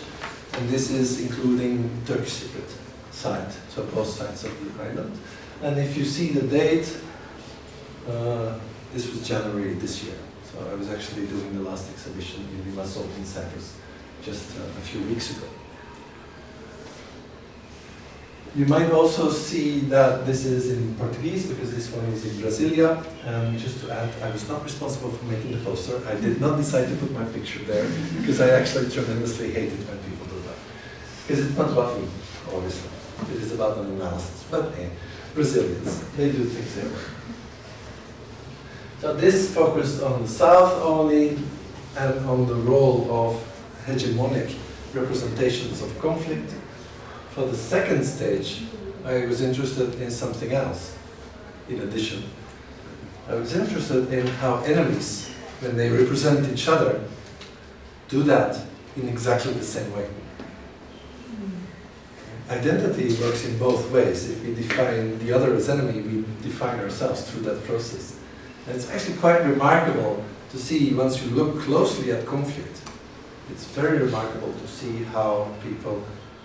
and this is including Turkish Cypriot side, so both sides of the island. And if you see the date, this was January this year. So I was actually doing the last exhibition in Limassol in Cyprus just a few weeks ago. You might also see that this is in Portuguese because this one is in Brasilia. And just to add, I was not responsible for making the poster. I did not decide to put my picture there because I actually tremendously hated when people do that. Because it's not about me, obviously. It is about an analysis. But Brazilians, they do things their way. So this focused on the South only and on the role of hegemonic representations of conflict. For the second stage, I was interested in something else. In addition, I was interested in how enemies, when they represent each other, do that in exactly the same way. Identity works in both ways. If we define the other as enemy, we define ourselves through that process. And it's actually quite remarkable to see, once you look closely at conflict, it's very remarkable to see how people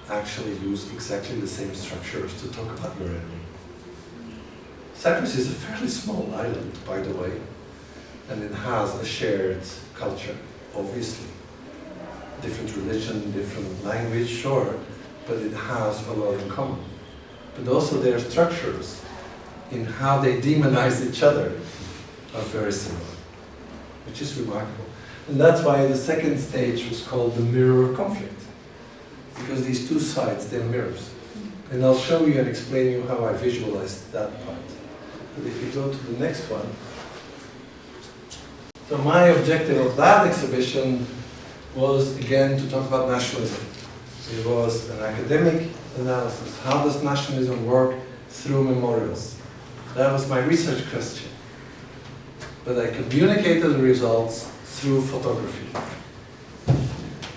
actually use exactly the same structures to talk about your enemy. Cyprus is a fairly small island, by the way, and it has a shared culture, obviously. Different religion, different language, sure, but it has a lot in common. But also their structures in how they demonize each other are very similar, which is remarkable. And that's why the second stage was called the mirror conflict, because these two sides, they're mirrors. And I'll show you and explain you how I visualized that part. But if you go to the next one. So my objective of that exhibition was, again, to talk about nationalism. It was an academic analysis. How does nationalism work through memorials? That was my research question. But I communicated the results through photography.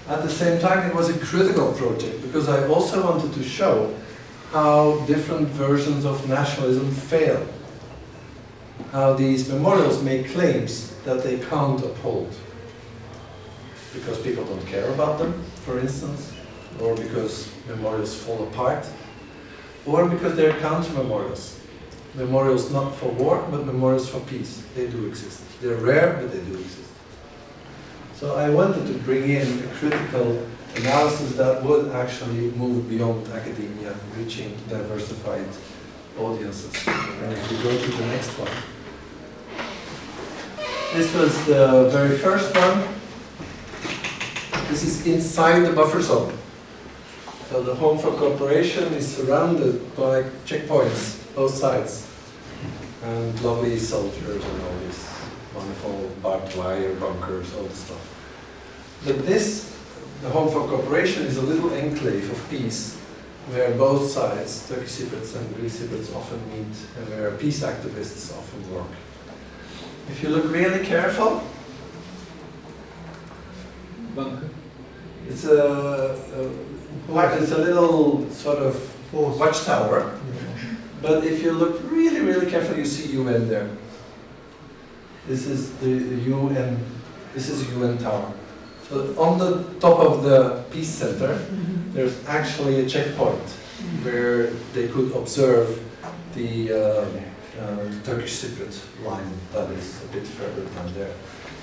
At the same time, it was a critical project because I also wanted to show how different versions of nationalism fail. How these memorials make claims that they can't uphold. Because people don't care about them, for instance, or because memorials fall apart, or because they're counter-memorials. Memorials not for war, but memorials for peace. They do exist. They're rare, but they do exist. So I wanted to bring in a critical analysis that would actually move beyond academia, reaching diversified audiences. And if we go to the next one. This was the very first one. This is inside the buffer zone. So the home for cooperation is surrounded by checkpoints, both sides, and lovely soldiers and all these wonderful barbed wire bunkers, all this stuff. But this, the home for cooperation, is a little enclave of peace where both sides, Turkish Cypriots and Greek Cypriots, often meet, and where peace activists often work. If you look really careful, Bunker. it's a little sort of watchtower. But if you look really, really carefully, you see UN there. This is the UN. This is UN tower. So on the top of the peace center, there's actually a checkpoint where they could observe the Turkish Cypriot line that is a bit further down there.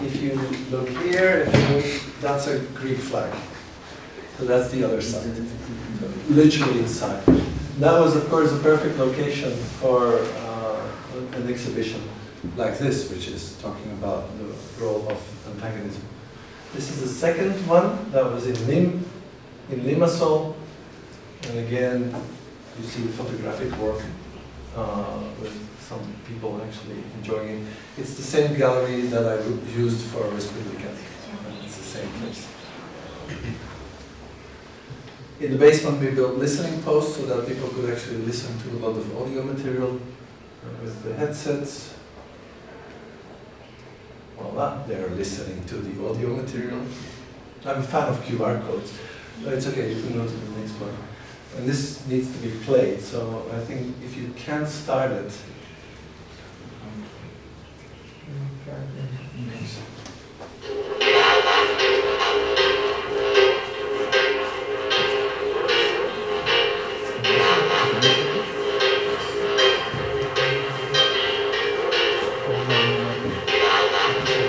If you look here, that's a Greek flag. So that's the other side, so literally inside. That was, of course, a perfect location for an exhibition like this, which is talking about the role of antagonism. This is the second one that was in Limassol, and again, you see the photographic work with some people actually enjoying it. It's the same gallery that I used for Respublika. It's the same place. In the basement, we built listening posts so that people could actually listen to a lot of audio material with the headsets. Voila, they're listening to the audio material. I'm a fan of QR codes. But it's okay, you can go to the next one. And this needs to be played, so I think if you can start it.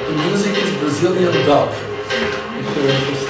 The music is Brazilian dub, if you're interested.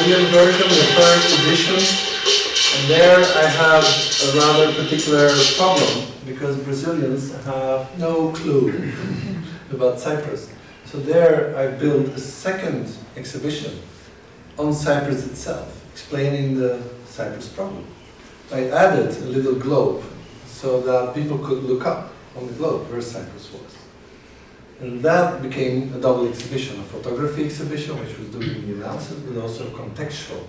Brazilian version, the first edition, and there I have a rather particular problem because Brazilians have no clue about Cyprus. So there I built a second exhibition on Cyprus itself, explaining the Cyprus problem. I added a little globe so that people could look up on the globe where Cyprus was. And that became a double exhibition, a photography exhibition, which was doing the analysis, but also a contextual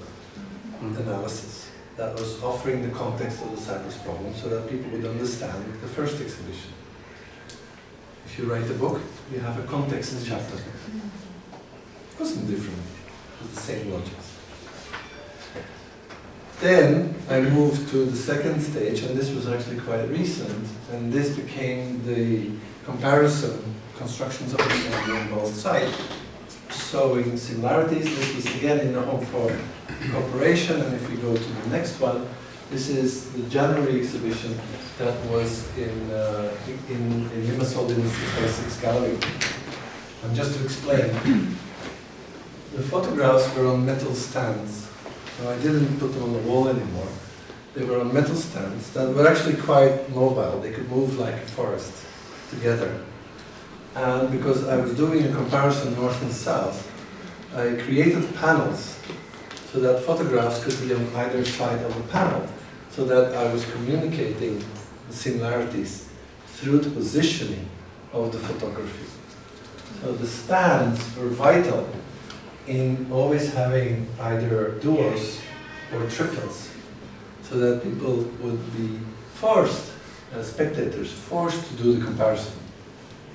analysis that was offering the context of the Cyprus problem so that people would understand the first exhibition. If you write a book, you have a context chapter. It wasn't different, it was the same logic. Then I moved to the second stage, and this was actually quite recent, and this became the comparison constructions of the study on both sides, showing similarities. This was again in the Home for Cooperation, and if we go to the next one, this is the January exhibition that was in Limassol in the 6x6 gallery. And just to explain, the photographs were on metal stands. So I didn't put them on the wall anymore. They were on metal stands that were actually quite mobile. They could move like a forest together. And because I was doing a comparison north and south, I created panels so that photographs could be on either side of the panel, so that I was communicating the similarities through the positioning of the photography. So the stands were vital in always having either duos or triplets, so that people would be forced, as spectators, forced to do the comparison,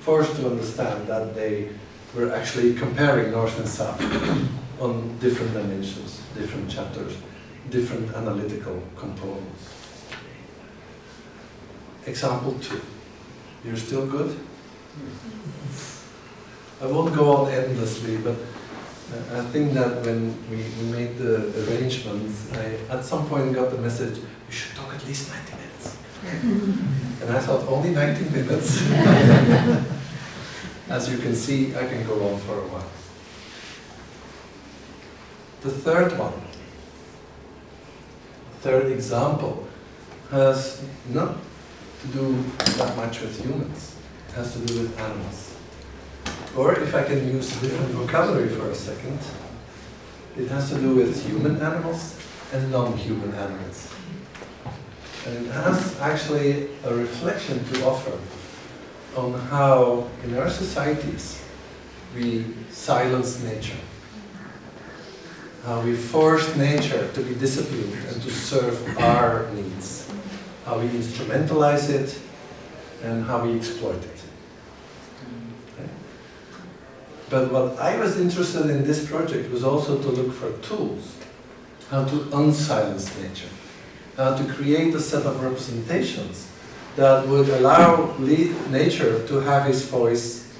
forced to understand that they were actually comparing north and south on different dimensions, different chapters, different analytical components. Example 2. You're still good? I won't go on endlessly, but I think that when we made the arrangements, I at some point got the message, you should talk at least 90 minutes. And I thought, only 90 minutes? As you can see, I can go on for a while. The third one, third example, has not to do that much with humans. It has to do with animals. Or if I can use a different vocabulary for a second, it has to do with human animals and non-human animals. And it has actually a reflection to offer on how in our societies we silence nature. How we force nature to be disciplined and to serve our needs. How we instrumentalize it and how we exploit it. But what I was interested in this project was also to look for tools, how to unsilence nature, how to create a set of representations that would allow nature to have its voice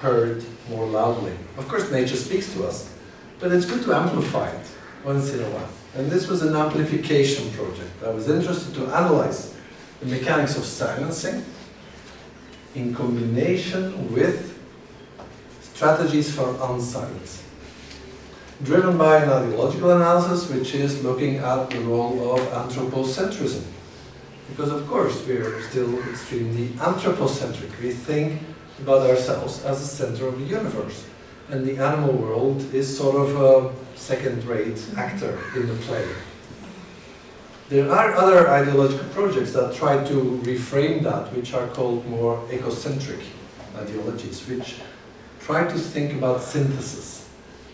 heard more loudly. Of course, nature speaks to us, but it's good to amplify it once in a while. And this was an amplification project. I was interested to analyze the mechanics of silencing in combination with strategies for unsilencing, driven by an ideological analysis which is looking at the role of anthropocentrism. Because of course we are still extremely anthropocentric. We think about ourselves as the center of the universe. And the animal world is sort of a second-rate actor in the play. There are other ideological projects that try to reframe that, which are called more ecocentric ideologies, which try to think about synthesis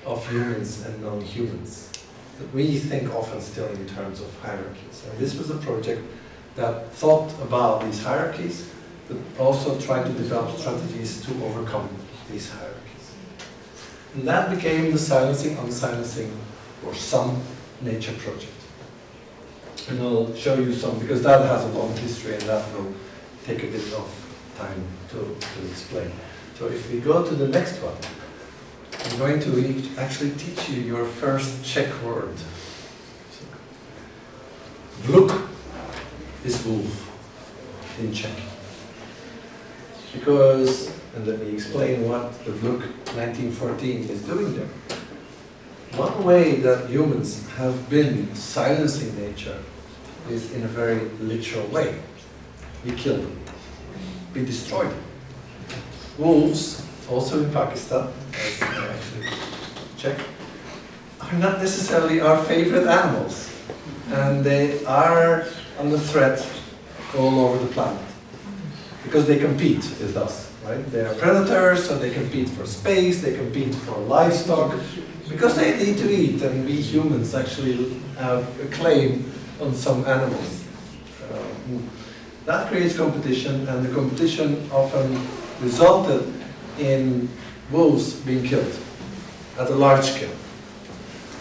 of humans and non-humans. We think often still in terms of hierarchies. And this was a project that thought about these hierarchies, but also tried to develop strategies to overcome these hierarchies. And that became the silencing, unsilencing, or some nature project. And I'll show you some, because that has a long history and that will take a bit of time to explain. So if we go to the next one, I'm going to actually teach you your first Czech word. Vluk is wolf in Czech. Because, and let me explain what the Vluk 1914 is doing there. One way that humans have been silencing nature is in a very literal way. We kill them. We destroy them. Wolves, also in Pakistan, as I actually checked, are not necessarily our favorite animals. And they are under threat all over the planet. Because they compete with us, right? They are predators, so they compete for space, they compete for livestock, because they need to eat, and we humans actually have a claim on some animals. That creates competition, and the competition often resulted in wolves being killed at a large scale.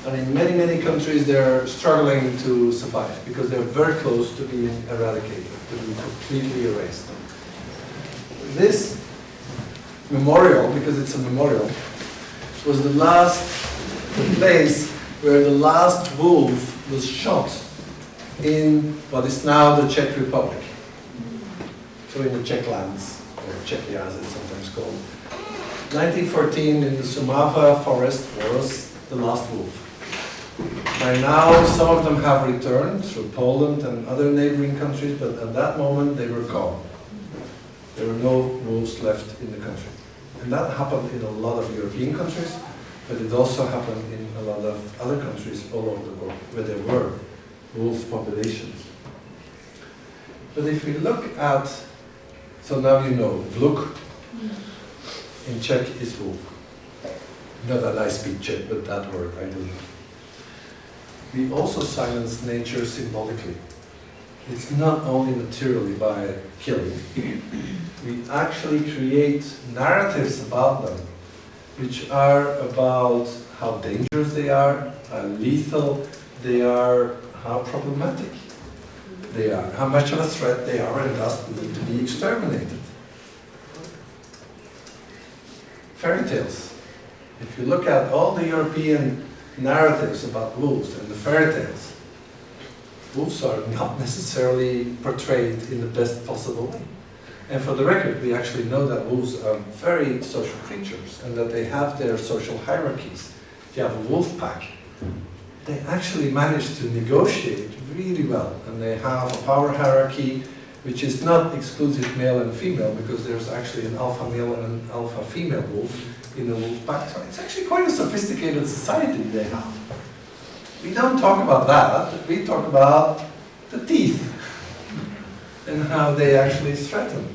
And in many, many countries they're struggling to survive because they're very close to being eradicated, to being completely erased. This memorial, because it's a memorial, was the last place where the last wolf was shot in what is now the Czech Republic. So in the Czech lands, or Czechia as it's sometimes called. 1914 in the Sumatra forest was the last wolf. By now some of them have returned through Poland and other neighboring countries, but at that moment they were gone. There were no wolves left in the country. And that happened in a lot of European countries, but it also happened in a lot of other countries all over the world where there were wolf populations. But if we look at, so now you know, vluk in Czech is wolf. Not that I speak Czech, but that word I don't know. We also silence nature symbolically. It's not only materially by killing. We actually create narratives about them, which are about how dangerous they are, how lethal they are, how problematic they are, how much of a threat they are, and thus need to be exterminated. Fairy tales. If you look at all the European narratives about wolves and the fairy tales, wolves are not necessarily portrayed in the best possible way. And for the record, we actually know that wolves are very social creatures and that they have their social hierarchies. If you have a wolf pack, they actually manage to negotiate really well, and they have a power hierarchy which is not exclusive male and female, because there's actually an alpha male and an alpha female wolf in the wolf pack. So it's actually quite a sophisticated society they have. We don't talk about that, we talk about the teeth and how they actually threaten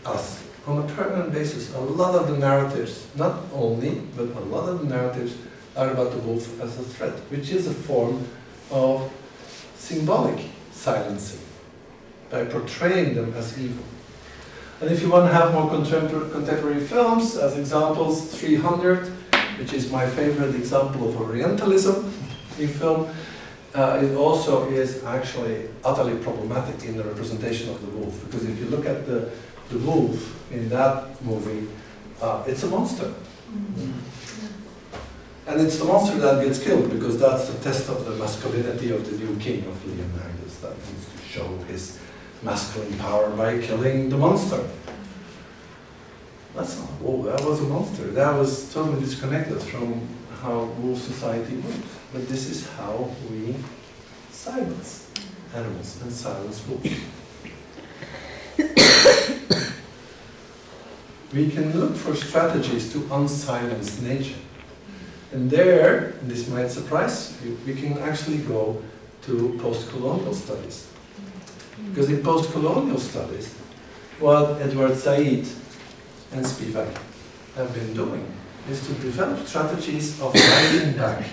us on a permanent basis. A lot of the narratives, not only, but a lot of the narratives are about the wolf as a threat, which is a form of symbolic silencing by portraying them as evil. And if you want to have more contemporary films, as examples, 300, which is my favorite example of Orientalism in film, it also is actually utterly problematic in the representation of the wolf. Because if you look at the wolf in that movie, it's a monster. And it's the monster that gets killed, because that's the test of the masculinity of the new king of Leonidas, that needs to show his masculine power by killing the monster. That's not a wolf, that was a monster. That was totally disconnected from how wolf society works. But this is how we silence animals and silence wolves. We can look for strategies to unsilence nature. And there, and this might surprise you, we can actually go to post-colonial studies. Because in post-colonial studies, what Edward Said and Spivak have been doing is to develop strategies of fighting back.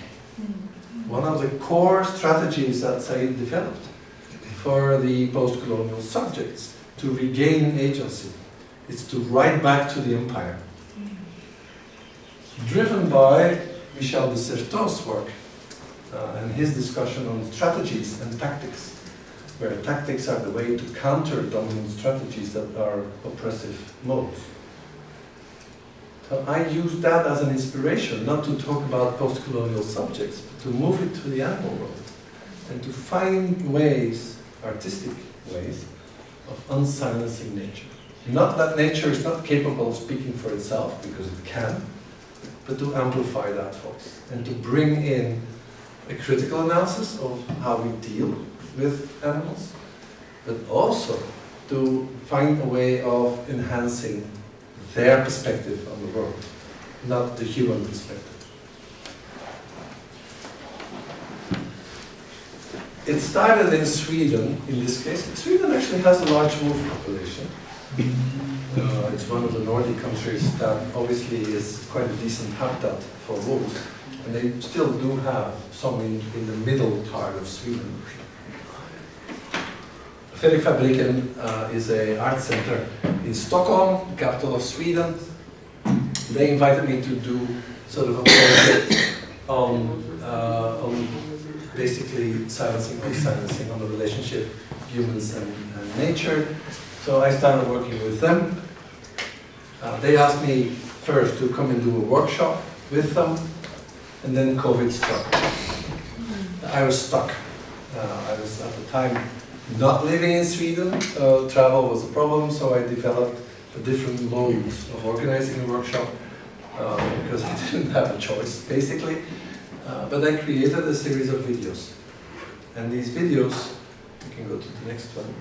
One of the core strategies that Said developed for the post-colonial subjects to regain agency is to write back to the empire. Driven by Michel de Certeau's work and his discussion on strategies and tactics, where tactics are the way to counter dominant strategies that are oppressive modes. So I use that as an inspiration, not to talk about post-colonial subjects, but to move it to the animal world and to find ways, artistic ways, of unsilencing nature. Not that nature is not capable of speaking for itself, because it can, but to amplify that voice and to bring in a critical analysis of how we deal with animals, but also to find a way of enhancing their perspective on the world, not the human perspective. It started in Sweden, in this case. Sweden actually has a large wolf population. It's one of the Nordic countries that obviously is quite a decent habitat for wolves. And they still do have some in the middle part of Sweden. Fabriken is an art center in Stockholm, the capital of Sweden. They invited me to do sort of a project on basically silencing, unsilencing, on the relationship humans and nature. So I started working with them. They asked me first to come and do a workshop with them, and then COVID struck. I was stuck. I was at the time not living in Sweden, so travel was a problem, so I developed a different mode of organizing a workshop because I didn't have a choice, basically. But I created a series of videos. And these videos, you can go to the next one.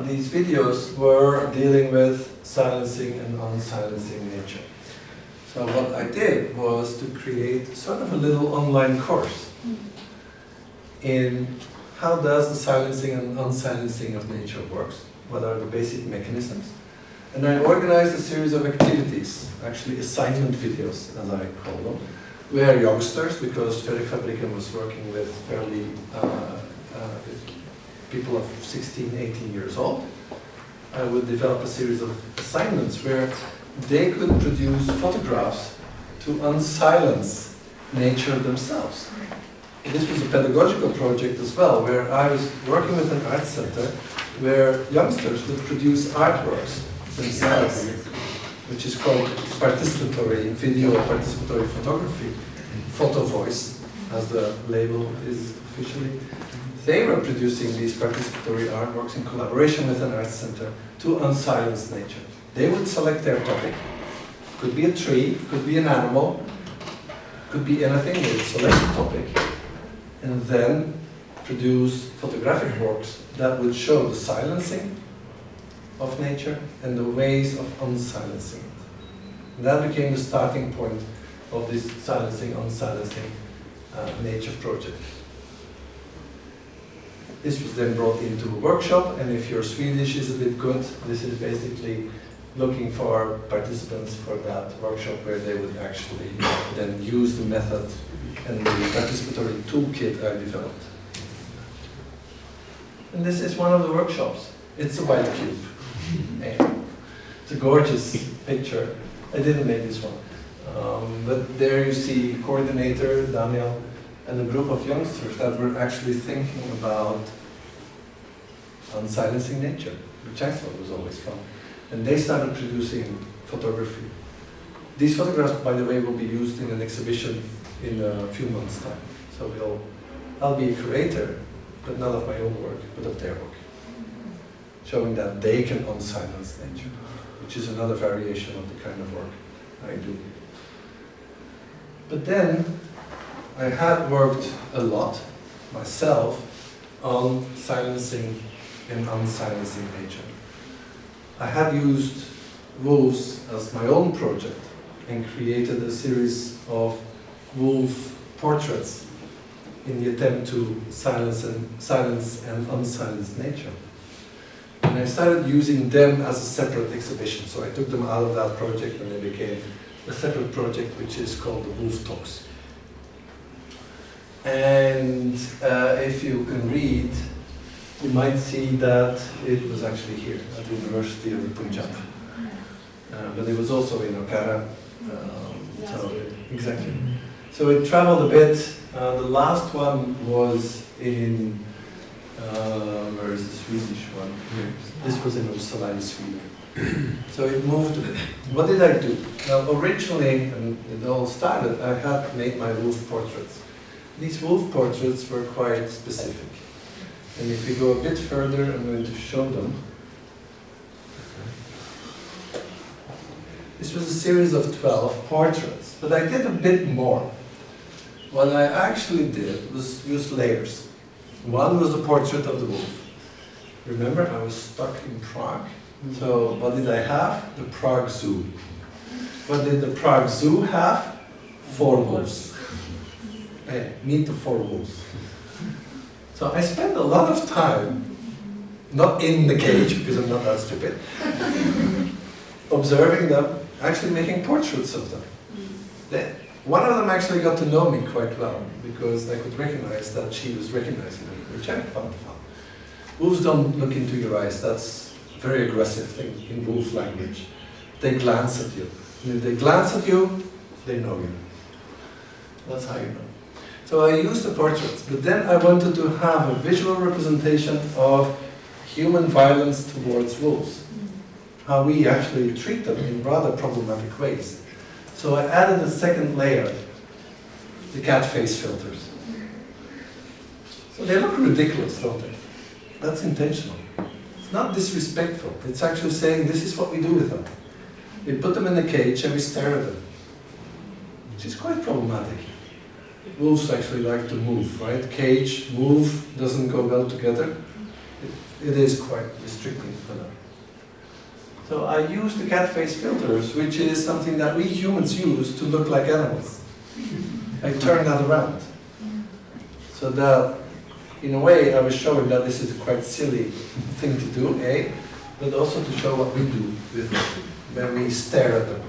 These videos were dealing with silencing and unsilencing nature. So what I did was to create sort of a little online course in how does the silencing and unsilencing of nature works, what are the basic mechanisms. And I organized a series of activities, actually assignment videos, as I call them, where youngsters, because Fabriken was working with fairly people of 16, 18 years old, I would develop a series of assignments where they could produce photographs to unsilence nature themselves. And this was a pedagogical project as well, where I was working with an art center where youngsters would produce artworks themselves, which is called participatory video or participatory photography, photo voice, as the label is officially. They were producing these participatory artworks in collaboration with an art center to unsilence nature. They would select their topic. Could be a tree, could be an animal, could be anything. They would select a topic and then produce photographic works that would show the silencing of nature and the ways of unsilencing it. And that became the starting point of this silencing, unsilencing nature project. This was then brought into a workshop, and if your Swedish is a bit good, this is basically looking for participants for that workshop where they would actually then use the method and the participatory toolkit I developed. And this is one of the workshops. It's a white cube. It's a gorgeous picture. I didn't make this one. But there you see coordinator, Daniel, and a group of youngsters that were actually thinking about unsilencing nature, which I thought was always fun. And they started producing photography. These photographs, by the way, will be used in an exhibition in a few months' time. So I'll be a curator, but not of my own work, but of their work, showing that they can unsilence nature, which is another variation of the kind of work I do. But then I had worked a lot myself on silencing and unsilencing nature. I had used wolves as my own project and created a series of wolf portraits in the attempt to silence and unsilence nature. And I started using them as a separate exhibition. So I took them out of that project and they became a separate project which is called the Wolf Talks. And if you can read, you might see that it was actually here at the University of the Punjab. But it was also in Okara. Exactly. So it traveled a bit. The last one was in, where is the Swedish one? Here. This was in Uppsala in Sweden. So it moved a bit. What did I do? Now originally, and it all started, I had made my wolf portraits. These wolf portraits were quite specific. And if we go a bit further, I'm going to show them. This was a series of 12 portraits, but I did a bit more. What I actually did was use layers. One was the portrait of the wolf. Remember, I was stuck in Prague. So what did I have? The Prague Zoo. What did the Prague Zoo have? 4 wolves. Hey, meet the 4 wolves. So I spent a lot of time, not in the cage, because I'm not that stupid, observing them, actually making portraits of them. One of them actually got to know me quite well, because I could recognize that she was recognizing me, which I found fun. Wolves don't look into your eyes. That's a very aggressive thing in wolf language. They glance at you. And if they glance at you, they know you. That's how you know. So I used the portraits, but then I wanted to have a visual representation of human violence towards wolves. How we actually treat them in rather problematic ways. So I added a second layer, the cat face filters. So they look ridiculous, don't they? That's intentional. It's not disrespectful. It's actually saying this is what we do with them. We put them in a cage and we stare at them, which is quite problematic. Wolves actually like to move, right? Cage, move, doesn't go well together. It is quite restricting for them. So I use the cat face filters, which is something that we humans use to look like animals. I turn that around. So that, in a way, I was showing that this is a quite silly thing to do, A, but also to show what we do with them when we stare at them.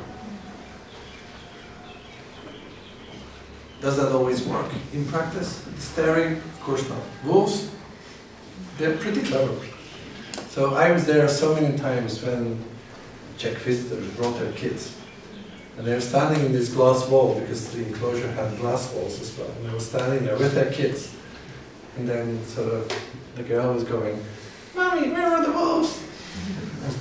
Does that always work in practice? Staring? Of course not. Wolves, they're pretty clever. So I was there so many times when Czech visitors brought their kids. And they were standing in this glass wall, because the enclosure had glass walls as well. And they were standing there with their kids. And then sort of the girl was going, "Mommy, where are the wolves?"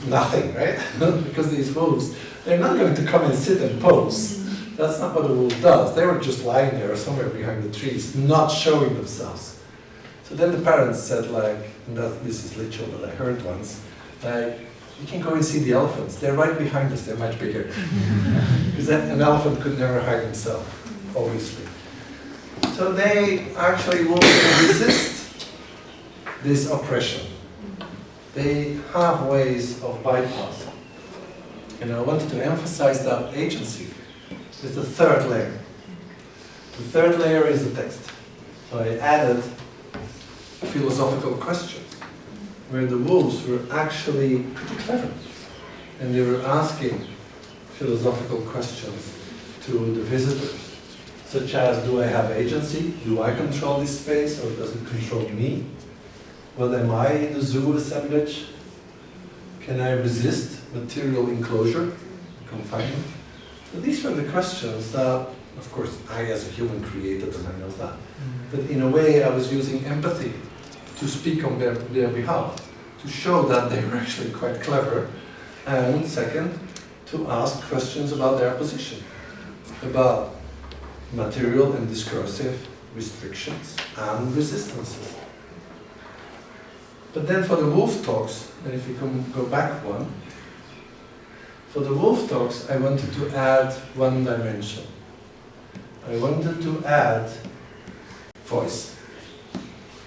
Nothing, right? Because these wolves, they're not going to come and sit and pose. That's not what a wolf does. They were just lying there somewhere behind the trees, not showing themselves. So then the parents said, like, and this is literal that I heard once, like, you can go and see the elephants. They're right behind us. They're much bigger. Because an elephant could never hide himself, obviously. So they actually will resist this oppression. They have ways of bypassing. And I wanted to emphasize that agency with the third layer. The third layer is the text. So I added philosophical questions, where the wolves were actually pretty clever. And they were asking philosophical questions to the visitors, such as, do I have agency? Do I control this space, or does it control me? What am I in the zoo assemblage? Can I resist material enclosure, confinement? So these were the questions that, of course, I as a human created them, I know that. But in a way, I was using empathy to speak on their behalf, to show that they were actually quite clever, and second, to ask questions about their position, about material and discursive restrictions and resistances. But then for the wolf talks, and if you can go back one, for the wolf talks, I wanted to add one dimension. I wanted to add voice,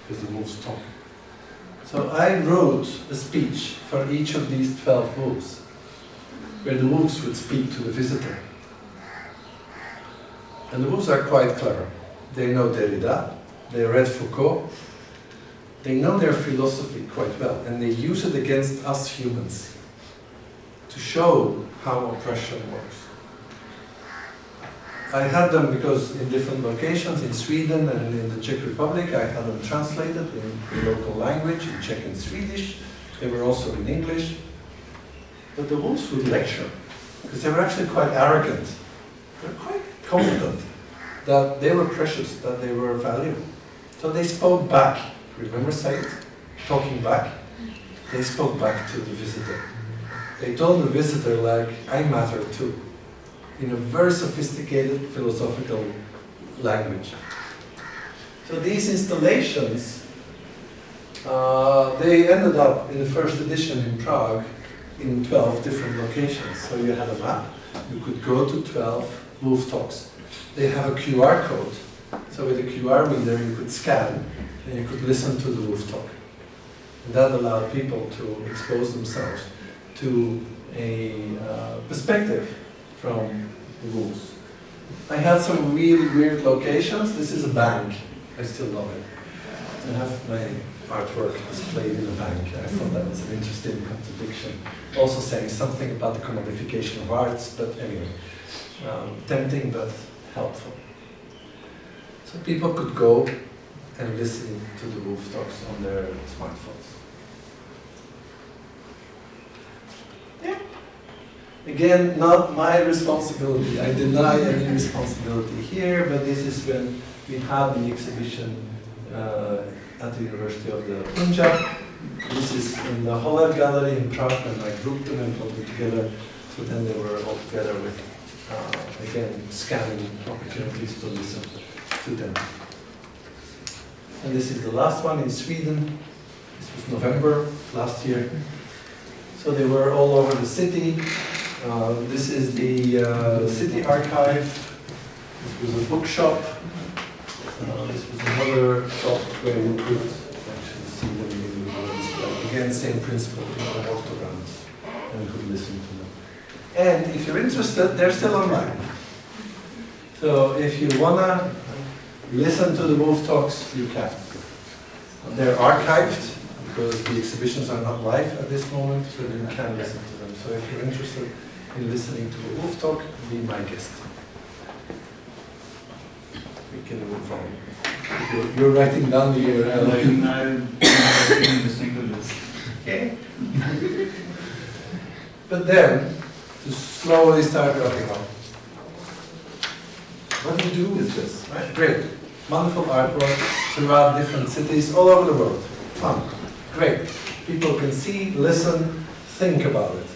because the wolves talk. So I wrote a speech for each of these 12 wolves, where the wolves would speak to the visitor. And the wolves are quite clever. They know Derrida, they read Foucault, they know their philosophy quite well, and they use it against us humans to show how oppression works. I had them because in different locations, in Sweden and in the Czech Republic, I had them translated in the local language, in Czech and Swedish. They were also in English. But the wolves would lecture, because they were actually quite arrogant. They were quite confident that they were precious, that they were valuable. So they spoke back. Remember Said? Talking back? They spoke back to the visitor. They told the visitor, like, I matter too, in a very sophisticated philosophical language. So these installations, they ended up in the first edition in Prague in 12 different locations. So you had a map, you could go to 12 wolf talks. They have a QR code. So with a QR reader you could scan and you could listen to the wolf talk. And that allowed people to expose themselves to a perspective from the wolves. I had some really weird locations. This is a bank. I still love it. I have my artwork displayed in a bank. I thought that was an interesting contradiction. Also saying something about the commodification of arts, but anyway, tempting but helpful. So people could go and listen to the wolf talks on their smartphones. Yeah. Again, not my responsibility. I deny any responsibility here, but this is when we had the exhibition at the University of the Punjab. This is in the Holler Gallery in Prague, and I grouped them and put them together. So then they were all together with, again, scanning opportunities to listen to them. And this is the last one in Sweden. This was November last year. So they were all over the city. This is the city archive. This was a bookshop. This was another shop where you could actually see them in the display. Again, same principle. People walked around and could listen to them. And if you're interested, they're still online. So if you wanna listen to the wolf talks, you can. They're archived because the exhibitions are not live at this moment, but you can listen to them. So if you're interested in listening to a wolf talk, be my guest. We can move on. You're writing down the URL. I'm listening to this. Okay. But then, to slowly start wrapping up. What do you do with this? Right? Great. Wonderful artwork throughout different cities all over the world. Fun. Great. People can see, listen, think about it.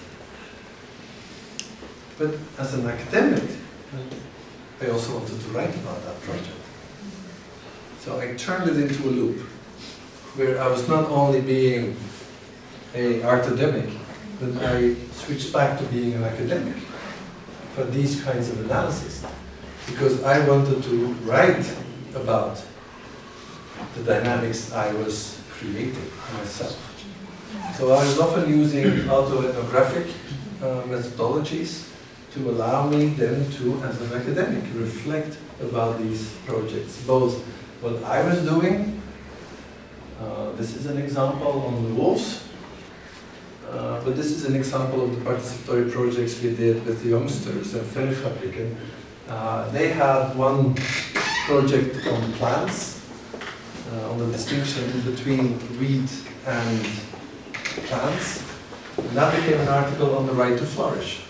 But as an academic, I also wanted to write about that project. So I turned it into a loop, where I was not only being an artademic, but I switched back to being an academic for these kinds of analysis. Because I wanted to write about the dynamics I was creating myself. So I was often using autoethnographic methodologies to allow me then to, as an academic, reflect about these projects, both what I was doing. This is an example on the wolves, but this is an example of the participatory projects we did with the youngsters at Fellfabriken. They had one project on plants, on the distinction between weed and plants, and that became an article on the right to flourish.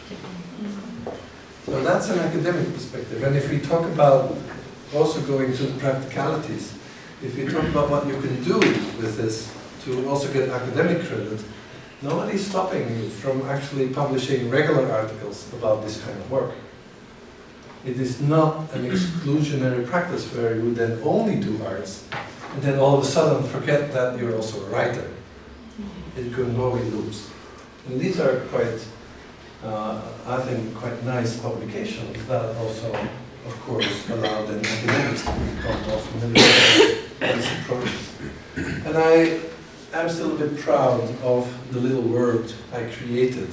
So that's an academic perspective. And if we talk about also going to the practicalities, if we talk about what you can do with this to also get academic credit, nobody's stopping you from actually publishing regular articles about this kind of work. It is not an exclusionary practice where you then only do arts and then all of a sudden forget that you're also a writer. It can go in loops. And these are quite, I think, quite nice publications that also, of course, allow the academics to become more familiar with these approaches. And I am still a bit proud of the little word I created,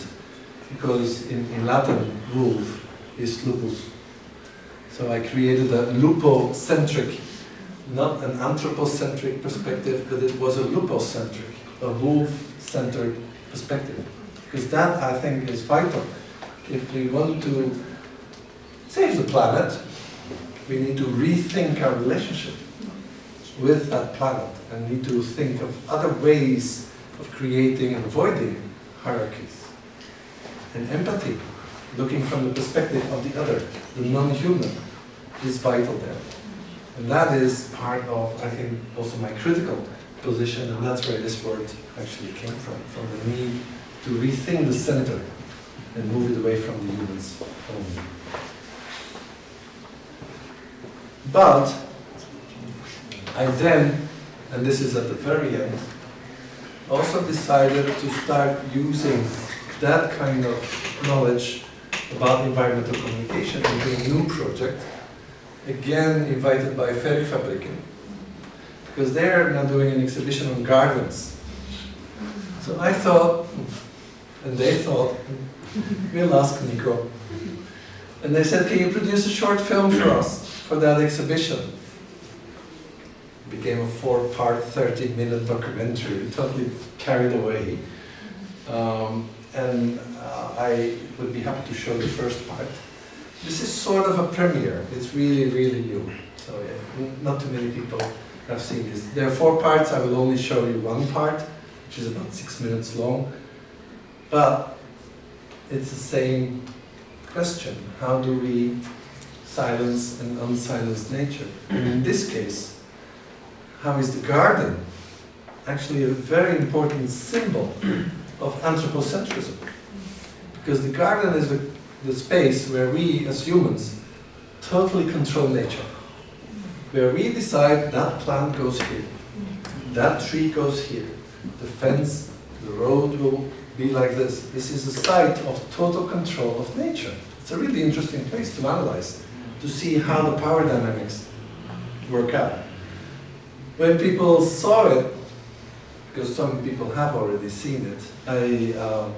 because in Latin, wolf is lupus. So I created a lupocentric, not an anthropocentric perspective, but it was a lupocentric, a wolf-centered perspective. Because that, I think, is vital. If we want to save the planet, we need to rethink our relationship with that planet and need to think of other ways of creating and avoiding hierarchies. And empathy, looking from the perspective of the other, the non-human, is vital there. And that is part of, I think, also my critical position, and that's where this word actually came from the need to rethink the center and move it away from the humans only. But I then, and this is at the very end, also decided to start using that kind of knowledge about environmental communication into a new project, again invited by Fabriken, because they're now doing an exhibition on gardens. So I thought, and they thought, we'll ask Nico. And they said, can you produce a short film for us for that exhibition? It became a 4-part, 30-minute documentary, totally carried away. I would be happy to show the first part. This is sort of a premiere. It's really, really new. So yeah, not too many people have seen this. There are 4 parts. I will only show you 1 part, which is about 6 minutes long. But it's the same question. How do we silence and unsilence nature? And in this case, how is the garden actually a very important symbol of anthropocentrism? Because the garden is the space where we as humans totally control nature. Where we decide that plant goes here, that tree goes here, the fence, the road will be like this. This is a site of total control of nature. It's a really interesting place to analyze, to see how the power dynamics work out. When people saw it, because some people have already seen it,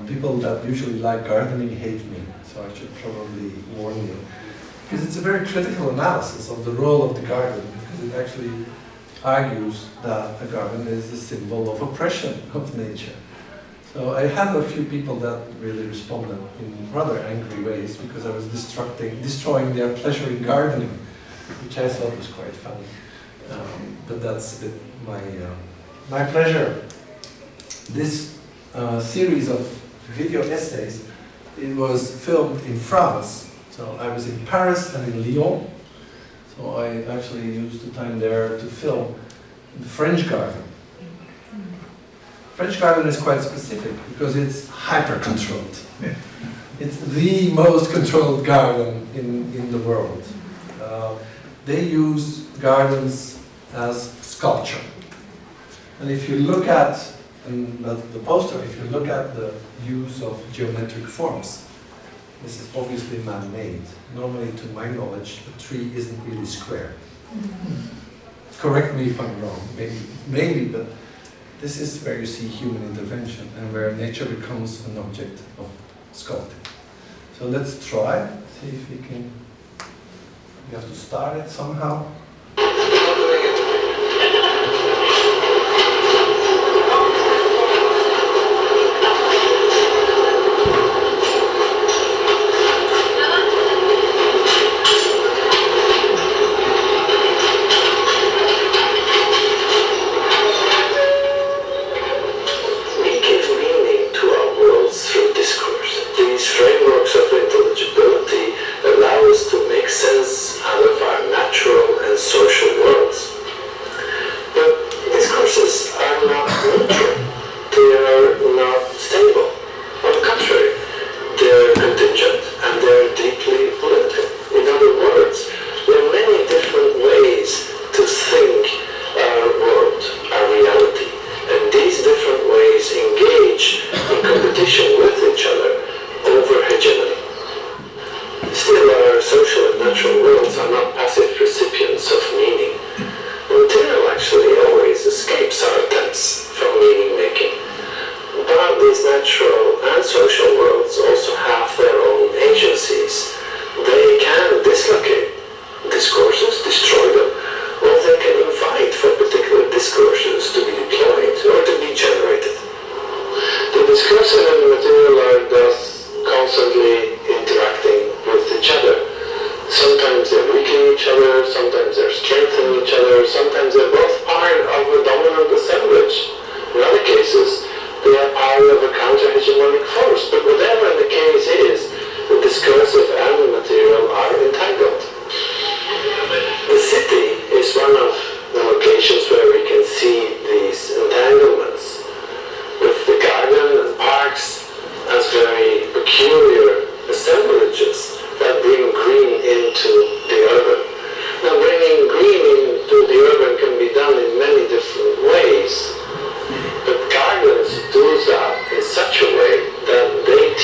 people that usually like gardening hate me, so I should probably warn you. Because it's a very critical analysis of the role of the garden, because it actually argues that a garden is a symbol of oppression of nature. So I had a few people that really responded in rather angry ways because I was destroying their pleasure in gardening, which I thought was quite funny. But that's a bit my pleasure. This series of video essays, it was filmed in France. So I was in Paris and in Lyon. So I actually used the time there to film the French garden. French garden is quite specific because it's hyper-controlled. It's the most controlled garden in the world. They use gardens as sculpture. And if you look at, and that's the poster, if you look at the use of geometric forms, this is obviously man-made. Normally, to my knowledge, a tree isn't really square. Correct me if I'm wrong, maybe, but this is where you see human intervention and where nature becomes an object of sculpting. So let's try, see if we can, we have to start it somehow. But gardens do that in such a way that they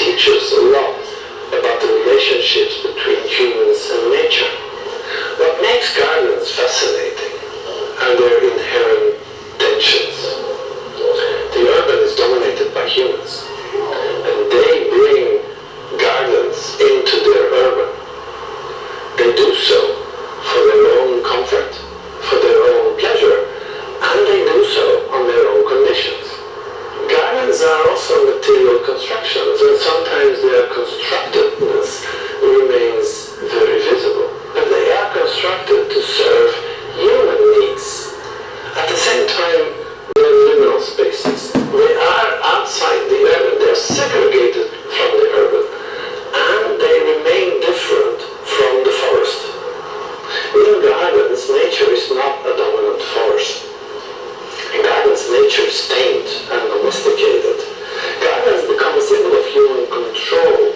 material constructions, and sometimes their constructedness remains very visible. But they are constructed to serve human needs. At the same time, they are liminal spaces. They are outside the urban, they are segregated from the urban, and they remain different from the forest. In gardens, nature is not a dominant force. In gardens, nature is tamed and domesticated. Gardens become a symbol of human control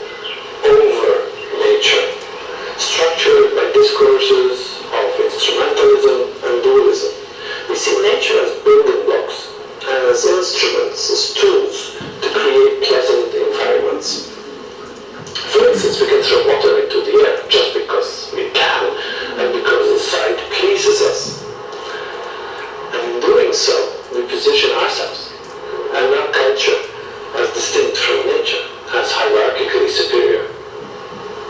over nature, structured by discourses of instrumentalism and dualism. We see nature as building blocks, as instruments, as tools to create pleasant environments. For instance, we can throw water into the air just because we can and because the sight pleases us. And in doing so, we position ourselves and our culture as distinct from nature, as hierarchically superior.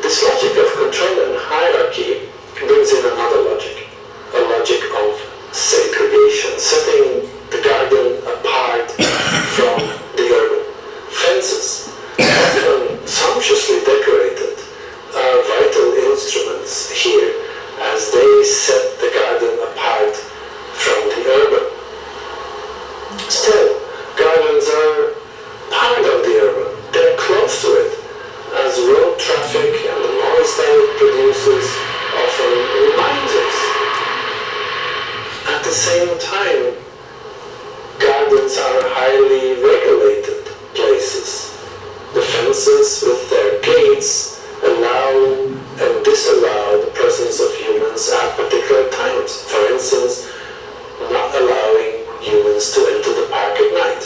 This logic of control and hierarchy brings in another logic, a logic of segregation, setting the garden apart from the urban. Fences, often sumptuously decorated, are vital instruments here as they set the garden apart from the urban. Still, gardens are part of the urban. They're close to it, as road traffic and the noise that it produces often reminds us. At the same time, gardens are highly regulated places. The fences with their gates allow and disallow the presence of humans at particular times. For instance, not allowing humans to enter the park at night.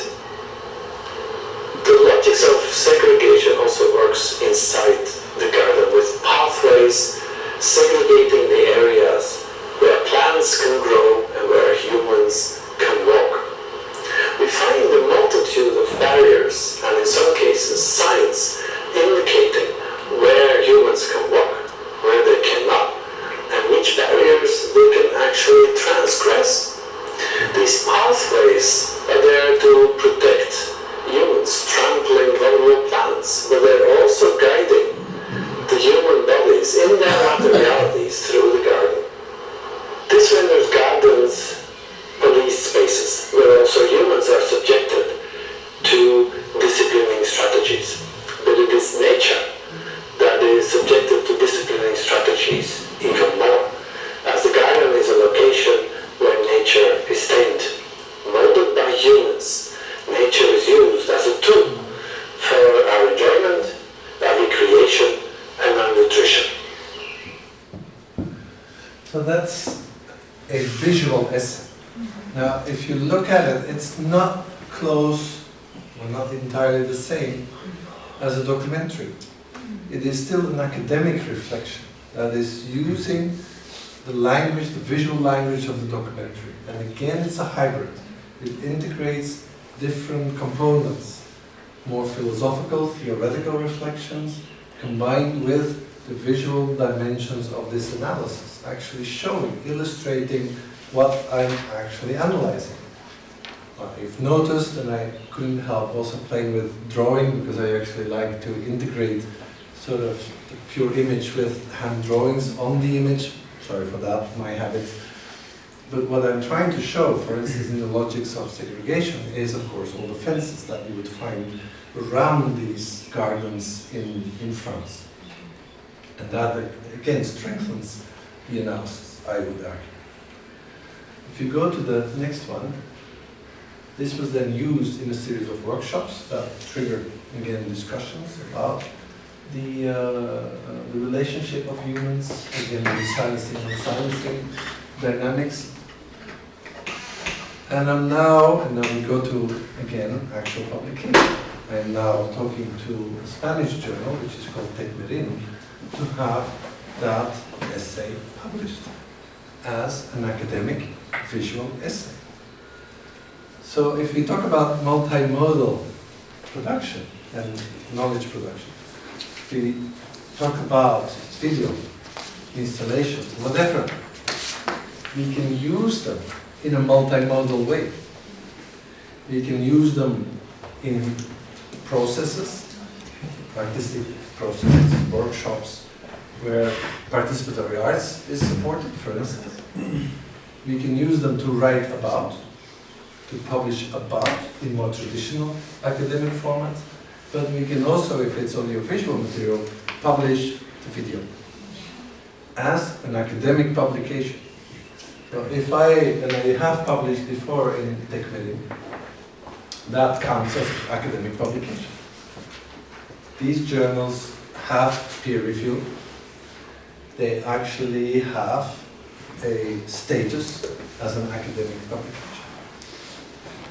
The logics of segregation also works inside the garden with pathways segregating the areas where plants can grow and where humans can walk. We find a multitude of barriers and in some cases signs indicating where humans can walk, where they cannot, and which barriers they can actually transgress. These pathways are there to protect humans trampling vulnerable plants, but they're also guiding the human bodies in their materialities through the garden. This renders gardens police spaces, where also humans are subjected to disciplining strategies. But it is nature that is subjected to disciplining strategies even more, as the garden is a location where nature is tamed. Molded by humans, nature is used as a tool for our enjoyment, our recreation, and our nutrition. So that's a visual essay. Now, if you look at it, it's not close, or not entirely the same as a documentary. It is still an academic reflection that is using the language, the visual language of the documentary. And again, it's a hybrid. It integrates different components, more philosophical, theoretical reflections, combined with the visual dimensions of this analysis, actually showing, illustrating what I'm actually analyzing. You've noticed, and I couldn't help also playing with drawing, because I actually like to integrate sort of the pure image with hand drawings on the image. Sorry for that, my habit. But what I'm trying to show, for instance, in the logics of segregation, is of course all the fences that you would find around these gardens in France. And that again strengthens the analysis, I would argue. If you go to the next one, this was then used in a series of workshops that triggered again discussions about the relationship of humans, again the silencing and silencing dynamics. And I'm now, and then we go to, again, actual publication. I'm now talking to a Spanish journal, which is called Tecmerin, to have that essay published as an academic visual essay. So if we talk about multimodal production and knowledge production, we talk about video, installations, whatever, we can use them in a multimodal way. We can use them in processes, artistic processes, workshops, where participatory arts is supported, for instance. We can use them to write about, to publish about in more traditional academic formats, but we can also, if it's audiovisual material, publish the video as an academic publication. So if and I have published before in TechMeeting, that counts as academic publication. These journals have peer review. They actually have a status as an academic publication.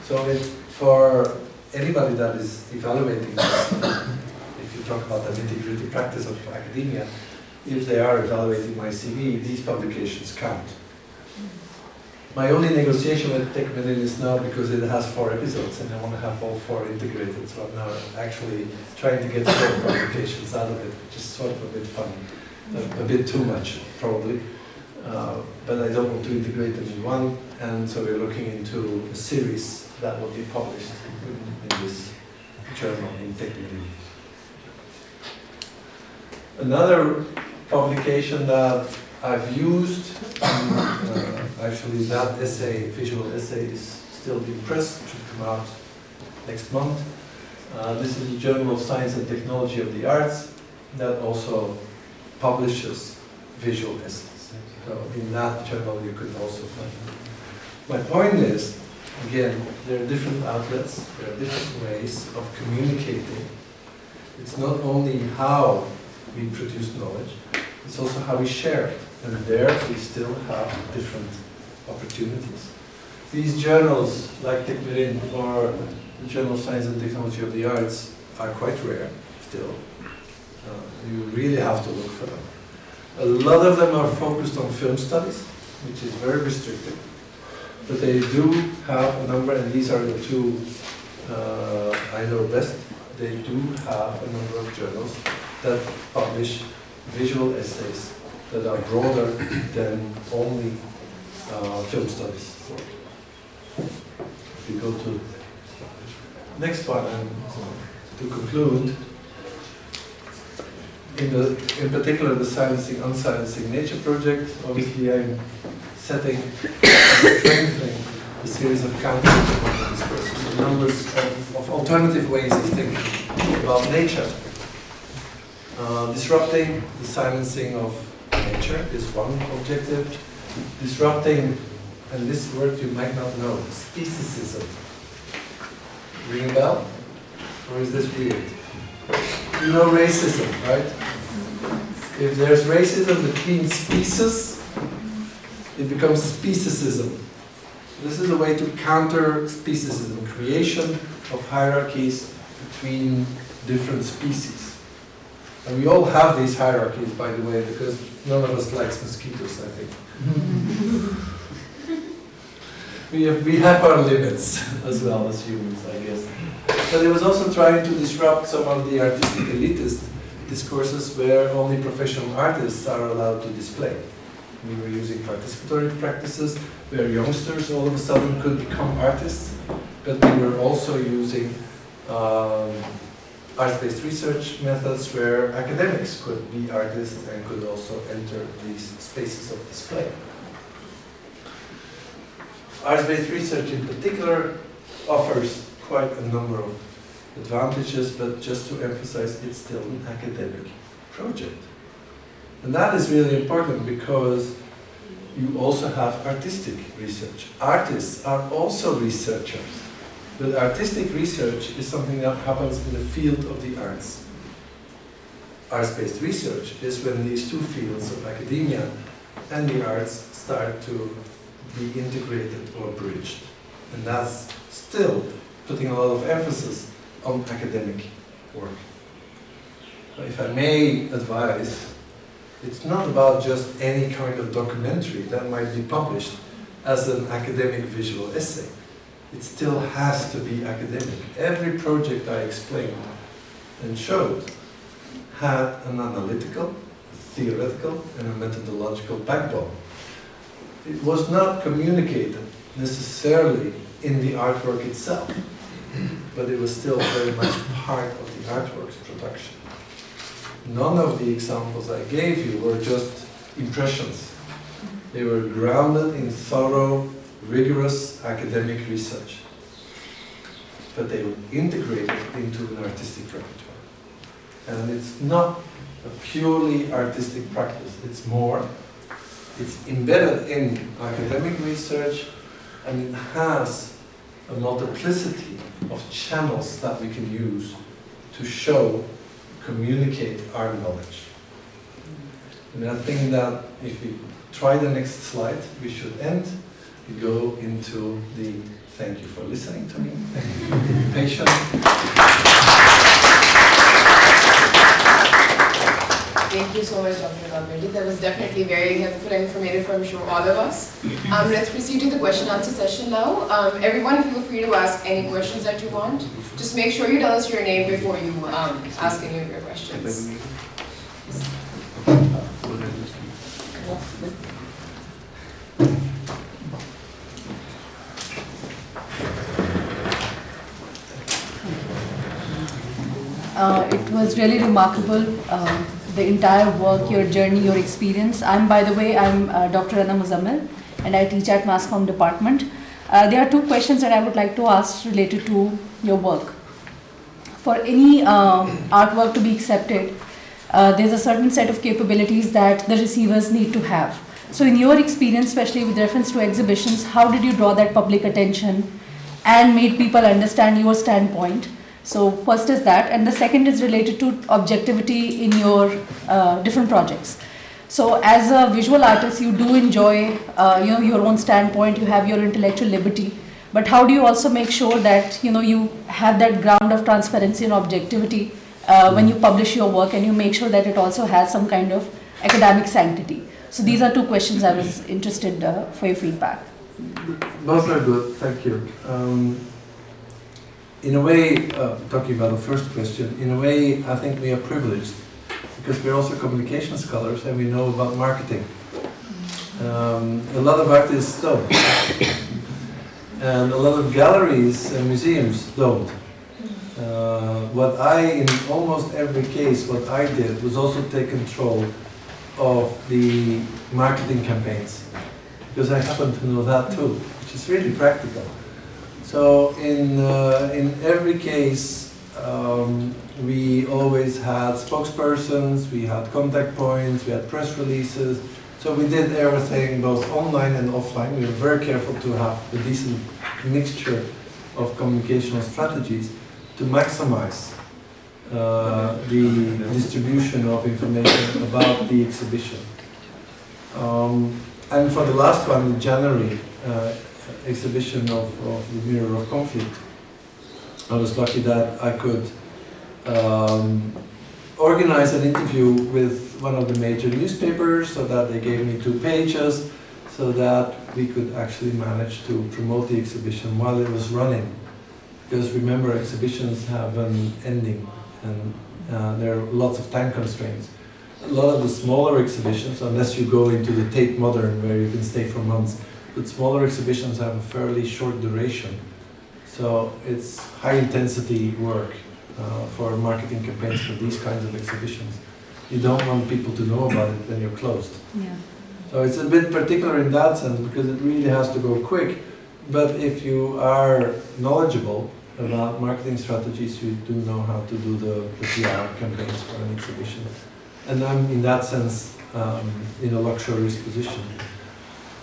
So for anybody that is evaluating this, if you talk about the nitty-gritty practice of academia, if they are evaluating my CV, these publications count. My only negotiation with TechMeeting is now because it has 4 episodes and I want to have all 4 integrated, so I'm now actually trying to get 4 publications out of it, which is sort of a bit funny. A bit too much, probably. But I don't want to integrate them in one, and so we're looking into a series that will be published in this journal in TechMeeting. Another publication that I've used, actually that essay, visual essay, is still being pressed, should come out next month. This is the Journal of Science and Technology of the Arts that also publishes visual essays. So in that journal you could also find it. My point is, again, there are different outlets, there are different ways of communicating. It's not only how we produce knowledge, it's also how we share it. And there we still have different opportunities. These journals, like TechMeeting or the Journal of Science and Technology of the Arts, are quite rare still. You really have to look for them. A lot of them are focused on film studies, which is very restricted. But they do have a number, and these are the 2 I know best. They do have a number of journals that publish visual essays that are broader than only film studies. If you go to next one, and to conclude, in particular the Silencing Unsilencing Nature project, obviously I'm setting and strengthening a series of counter discourses, numbers of alternative ways of thinking about nature. Disrupting the silencing of nature is one objective. Disrupting, and this word you might not know, speciesism. Ring a bell? Or is this weird? You know racism, right? If there's racism between species, it becomes speciesism. This is a way to counter speciesism, creation of hierarchies between different species. And we all have these hierarchies, by the way, because none of us likes mosquitoes, I think. we have our limits as well as humans, I guess. But it was also trying to disrupt some of the artistic elitist discourses where only professional artists are allowed to display. We were using participatory practices where youngsters all of a sudden could become artists, but we were also using arts-based research methods where academics could be artists and could also enter these spaces of display. Arts-based research in particular offers quite a number of advantages, but just to emphasize, it's still an academic project. And that is really important because you also have artistic research. Artists are also researchers, but artistic research is something that happens in the field of the arts. Arts-based research is when these 2 fields of academia and the arts start to be integrated or bridged. And that's still putting a lot of emphasis on academic work. But if I may advise, it's not about just any kind of documentary that might be published as an academic visual essay. It still has to be academic. Every project I explained and showed had an analytical, a theoretical, and a methodological backbone. It was not communicated necessarily in the artwork itself. but it was still very much part of the artwork's production. None of the examples I gave you were just impressions. They were grounded in thorough, rigorous academic research, but they were integrated into an artistic repertoire. And it's not a purely artistic practice, it's more. It's embedded in academic research, and it has a multiplicity of channels that we can use to show, communicate our knowledge. And I think that if we try the next slide, we should end. We go into the thank you for listening to me, thank you for being patient. Thank you so much, Dr. Carpentier. That was definitely very helpful and informative for, I'm sure, all of us. Let's proceed to the question and answer session now. Everyone, feel free to ask any questions that you want. Just make sure you tell us your name before you ask any of your questions. It was really remarkable, the entire work, your journey, your experience. I'm Dr. Anna Muzammil, and I teach at Mass Comm department. There are two questions that I would like to ask related to your work. For any artwork to be accepted, there's a certain set of capabilities that the receivers need to have. So in your experience, especially with reference to exhibitions, how did you draw that public attention and made people understand your standpoint? So first is that, and the second is related to objectivity in your different projects. So as a visual artist, you do enjoy your own standpoint, you have your intellectual liberty, but how do you also make sure that you have that ground of transparency and objectivity when you publish your work, and you make sure that it also has some kind of academic sanctity? So these are two questions I was interested for your feedback. Both are good, thank you. In a way, talking about the first question, in a way I think we are privileged because we're also communication scholars and we know about marketing. A lot of artists don't. And a lot of galleries and museums don't. What in almost every case, what I did was also take control of the marketing campaigns, because I happen to know that too, which is really practical. So in every case, we always had spokespersons, we had contact points, we had press releases. So we did everything both online and offline. We were very careful to have a decent mixture of communicational strategies to maximize the distribution of information about the exhibition. And for the last one, the January exhibition of the Mirror of Conflict, I was lucky that I could organize an interview with one of the major newspapers, so that they gave me 2 pages, so that we could actually manage to promote the exhibition while it was running. Because remember, exhibitions have an ending, and there are lots of time constraints. A lot of the smaller exhibitions, unless you go into the Tate Modern where you can stay for months, but smaller exhibitions have a fairly short duration. So it's high intensity work for marketing campaigns for these kinds of exhibitions. You don't want people to know about it when you're closed. Yeah. So it's a bit particular in that sense because it really has to go quick. But if you are knowledgeable about marketing strategies, you do know how to do the PR campaigns for an exhibition. And I'm in that sense in a luxurious position.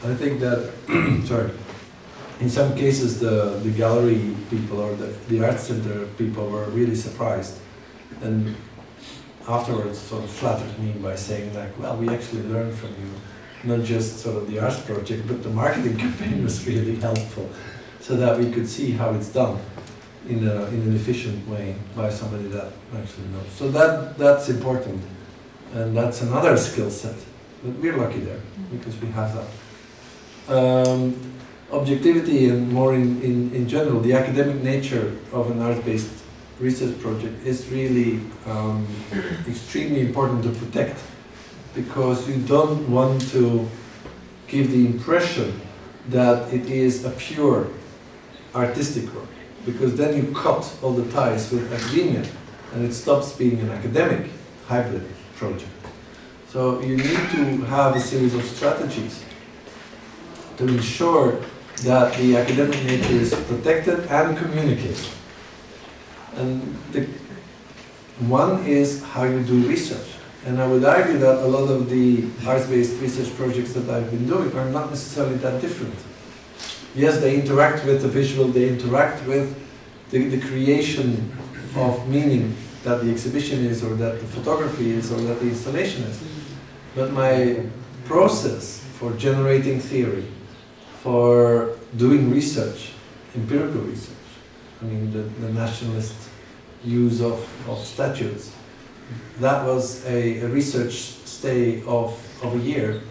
I think that, sorry, in some cases the gallery people or the art center people were really surprised, and afterwards sort of flattered me by saying like, well, we actually learned from you, not just sort of the arts project, but the marketing campaign was really helpful, so that we could see how it's done in an efficient way by somebody that actually knows. So that's important, and that's another skill set, but we're lucky there because we have that. Objectivity and more in general, the academic nature of an art-based research project is really extremely important to protect, because you don't want to give the impression that it is a pure artistic work. because then you cut all the ties with academia and it stops being an academic hybrid project. So you need to have a series of strategies to ensure that the academic nature is protected and communicated. And the one is how you do research. And I would argue that a lot of the arts-based research projects that I've been doing are not necessarily that different. Yes, they interact with the visual, they interact with the creation of meaning that the exhibition is, or that the photography is, or that the installation is. But my process for generating theory, for doing research, empirical research, I mean the nationalist use of statutes, that was a research stay of a year,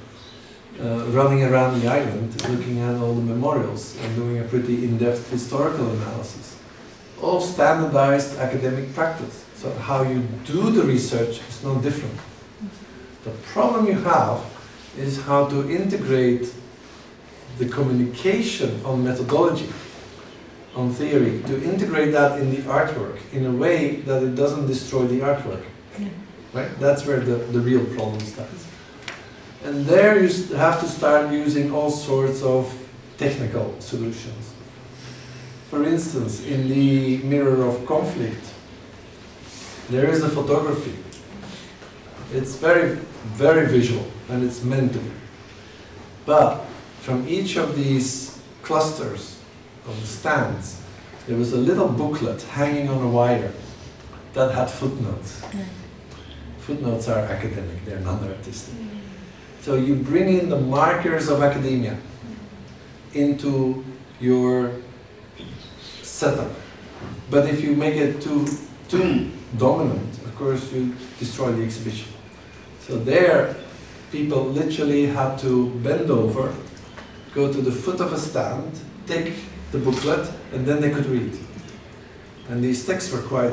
running around the island, looking at all the memorials and doing a pretty in-depth historical analysis. All standardized academic practice. So how you do the research is no different. The problem you have is how to integrate the communication on methodology, on theory, to integrate that in the artwork in a way that it doesn't destroy the artwork. Right? That's where the real problem starts. And there you have to start using all sorts of technical solutions. For instance, in the mirror of conflict, there is a photography. It's very, very visual, and it's meant to be. But from each of these clusters of the stands, there was a little booklet hanging on a wire that had footnotes. Footnotes are academic, they're non-artistic. So you bring in the markers of academia into your setup. But if you make it too dominant, of course you destroy the exhibition. So there, people literally had to bend over, go to the foot of a stand, take the booklet, and then they could read. And these texts were quite,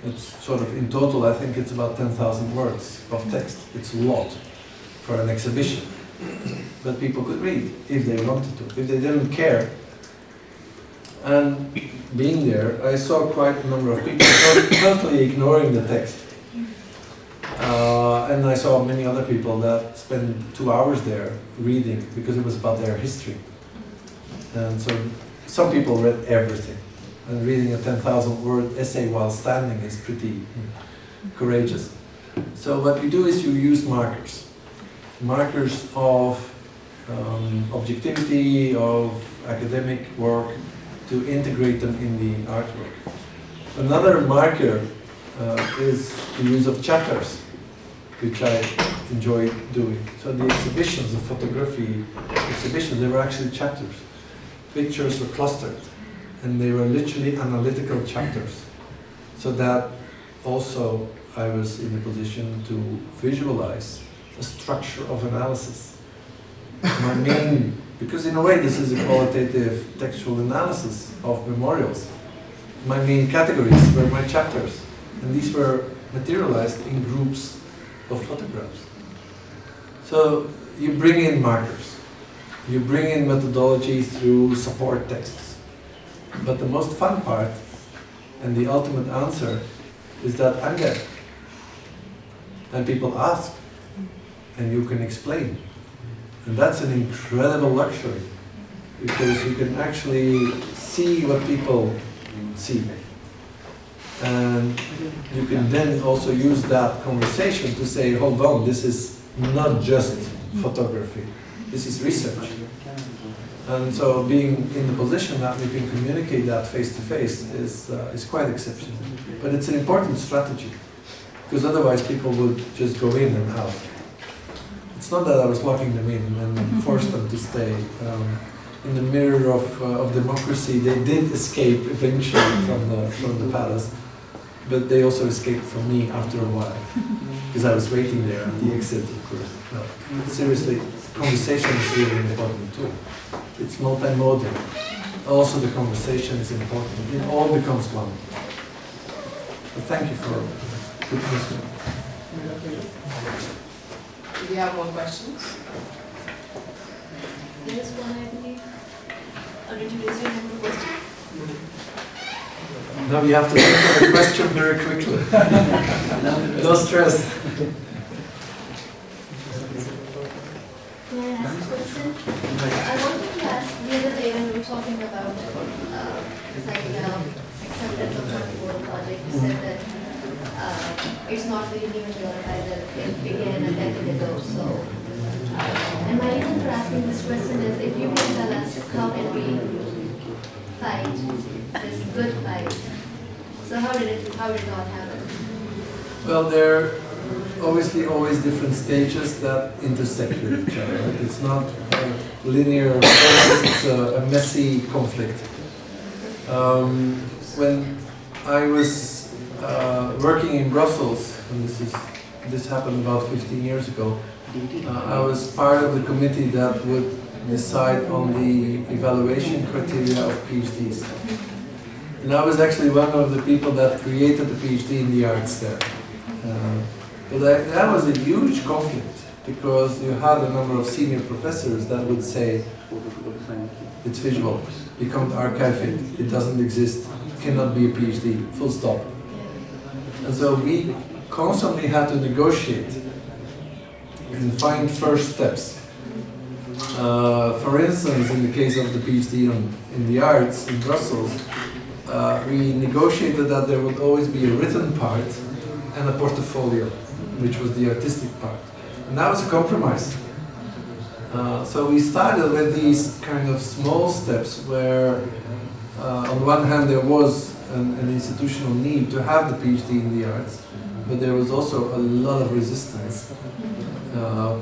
it's sort of, in total, I think it's about 10,000 words of text. It's a lot for an exhibition. But people could read if they wanted to. If they didn't care, and being there, I saw quite a number of people totally ignoring the text. And I saw many other people that spent 2 hours there reading because it was about their history. And so some people read everything. And reading a 10,000 word essay while standing is pretty courageous. So what you do is you use markers. Markers of objectivity, of academic work, to integrate them in the artwork. Another marker is the use of chapters, which I enjoy doing. So the exhibitions, the photography exhibitions, they were actually chapters. Pictures were clustered, and they were literally analytical chapters. So that also I was in a position to visualize a structure of analysis. My main, because in a way this is a qualitative textual analysis of memorials. My main categories were my chapters, and these were materialized in groups of photographs. So you bring in markers, you bring in methodology through support texts. But the most fun part, and the ultimate answer, is that I'm there. And people ask, and you can explain. And that's an incredible luxury, because you can actually see what people see. And you can then also use that conversation to say, hold on, this is not just photography, this is research. And so being in the position that we can communicate that face to face is quite exceptional. But it's an important strategy, because otherwise people would just go in and out. It's not that I was locking them in and forced them to stay. In the mirror of democracy, they did escape eventually from the palace, but they also escaped from me after a while, because I was waiting there at the exit, of course. No, seriously, conversation is really important too. It's multimodal. Also, the conversation is important. It all becomes one. But thank you for a good question. Do we have more questions? There is one, I believe. Did you raise your hand for question? Now you have to think of a question very quickly. No stress. May I ask a question? I wanted to ask, the other day when we were talking about acceptance of multiple project, you said that it's not really new to your either. It began a decade ago. So, and my reason for asking this question is, if you can tell us how can we fight this good fight? So how did it all happen? Well, there are obviously always different stages that intersect with each other. Right? It's not a linear process, it's a messy conflict. When I was working in Brussels, and this happened about 15 years ago, I was part of the committee that would decide on the evaluation criteria of PhDs. And I was actually one of the people that created the PhD in the arts there. But that was a huge conflict, because you had a number of senior professors that would say, it's visual, you can't archive it, it doesn't exist, it cannot be a PhD, full stop. And so we constantly had to negotiate and find first steps. For instance, in the case of the PhD in the arts in Brussels, we negotiated that there would always be a written part and a portfolio, which was the artistic part. And that was a compromise. So we started with these kind of small steps where, on the one hand, there was an institutional need to have the PhD in the arts, but there was also a lot of resistance.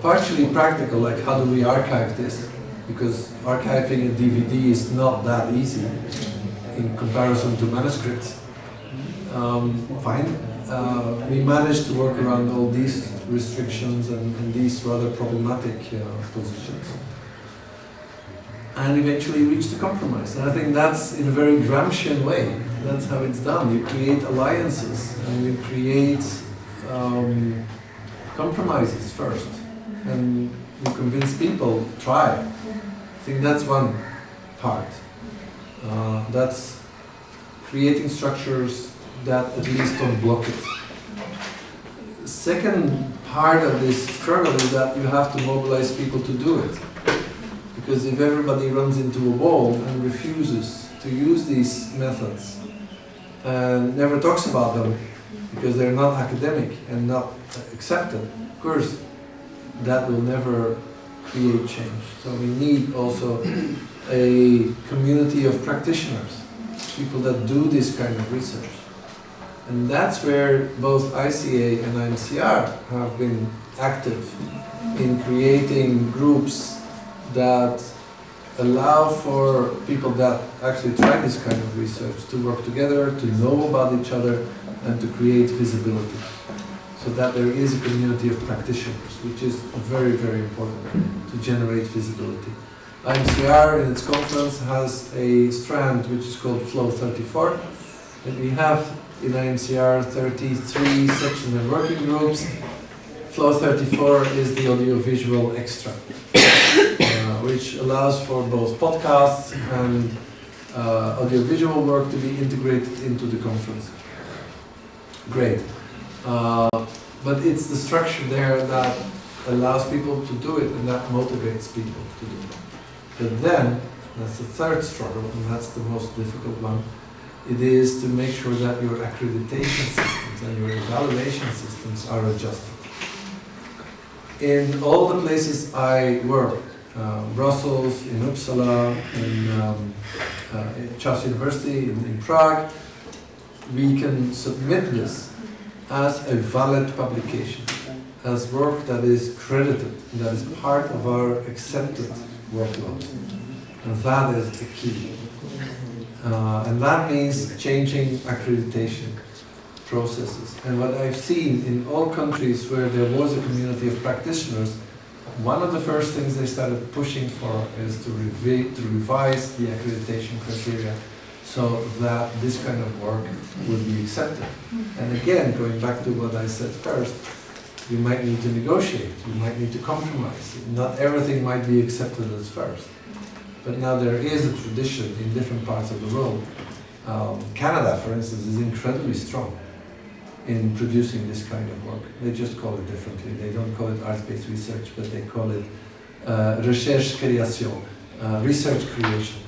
Partially practical, like how do we archive this? Because archiving a DVD is not that easy in comparison to manuscripts. Fine. We managed to work around all these restrictions and these rather problematic positions. And eventually reached a compromise. And I think that's in a very Gramscian way. That's how it's done. You create alliances and you create compromises first. And you convince people, try. I think that's one part. That's creating structures that at least don't block it. Second part of this struggle is that you have to mobilize people to do it. Because if everybody runs into a wall and refuses to use these methods and never talks about them because they're not academic and not accepted, of course, that will never create change. So we need also a community of practitioners, people that do this kind of research. And that's where both ICA and IMCR have been active in creating groups that allow for people that actually try this kind of research to work together, to know about each other, and to create visibility. So that there is a community of practitioners, which is very, very important to generate visibility. IMCR in its conference has a strand which is called Flow 34, and we have in IMCR 33 sections and working groups. Flow 34 is the audiovisual extra, which allows for both podcasts and audiovisual work to be integrated into the conference. Great. But it's the structure there that allows people to do it and that motivates people to do it. But then, that's the third struggle, and that's the most difficult one. It is to make sure that your accreditation systems and your evaluation systems are adjusted. In all the places I work, Brussels, in Uppsala, in Charles University, in Prague, we can submit this as a valid publication, as work that is credited, that is part of our accepted workload. And that is the key. And that means changing accreditation processes. And what I've seen in all countries where there was a community of practitioners, one of the first things they started pushing for is to revise the accreditation criteria so that this kind of work would be accepted. And again, going back to what I said first, you might need to negotiate, you might need to compromise. Not everything might be accepted as first. But now there is a tradition in different parts of the world Canada, for instance, is incredibly strong in producing this kind of work. They just call it differently. They don't call it arts-based research, but they call it recherche création, research creation.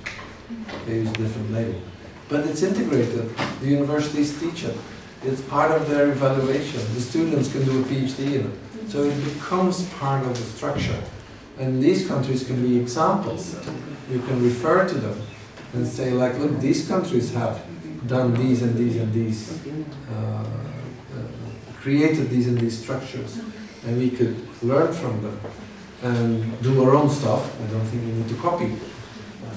They use a different label. But it's integrated. The universities teach it. It's part of their evaluation. The students can do a PhD in it. So it becomes part of the structure. And these countries can be examples. You can refer to them and say, like, look, these countries have done these and these and these, created these and these structures, and we could learn from them and do our own stuff. I don't think you need to copy.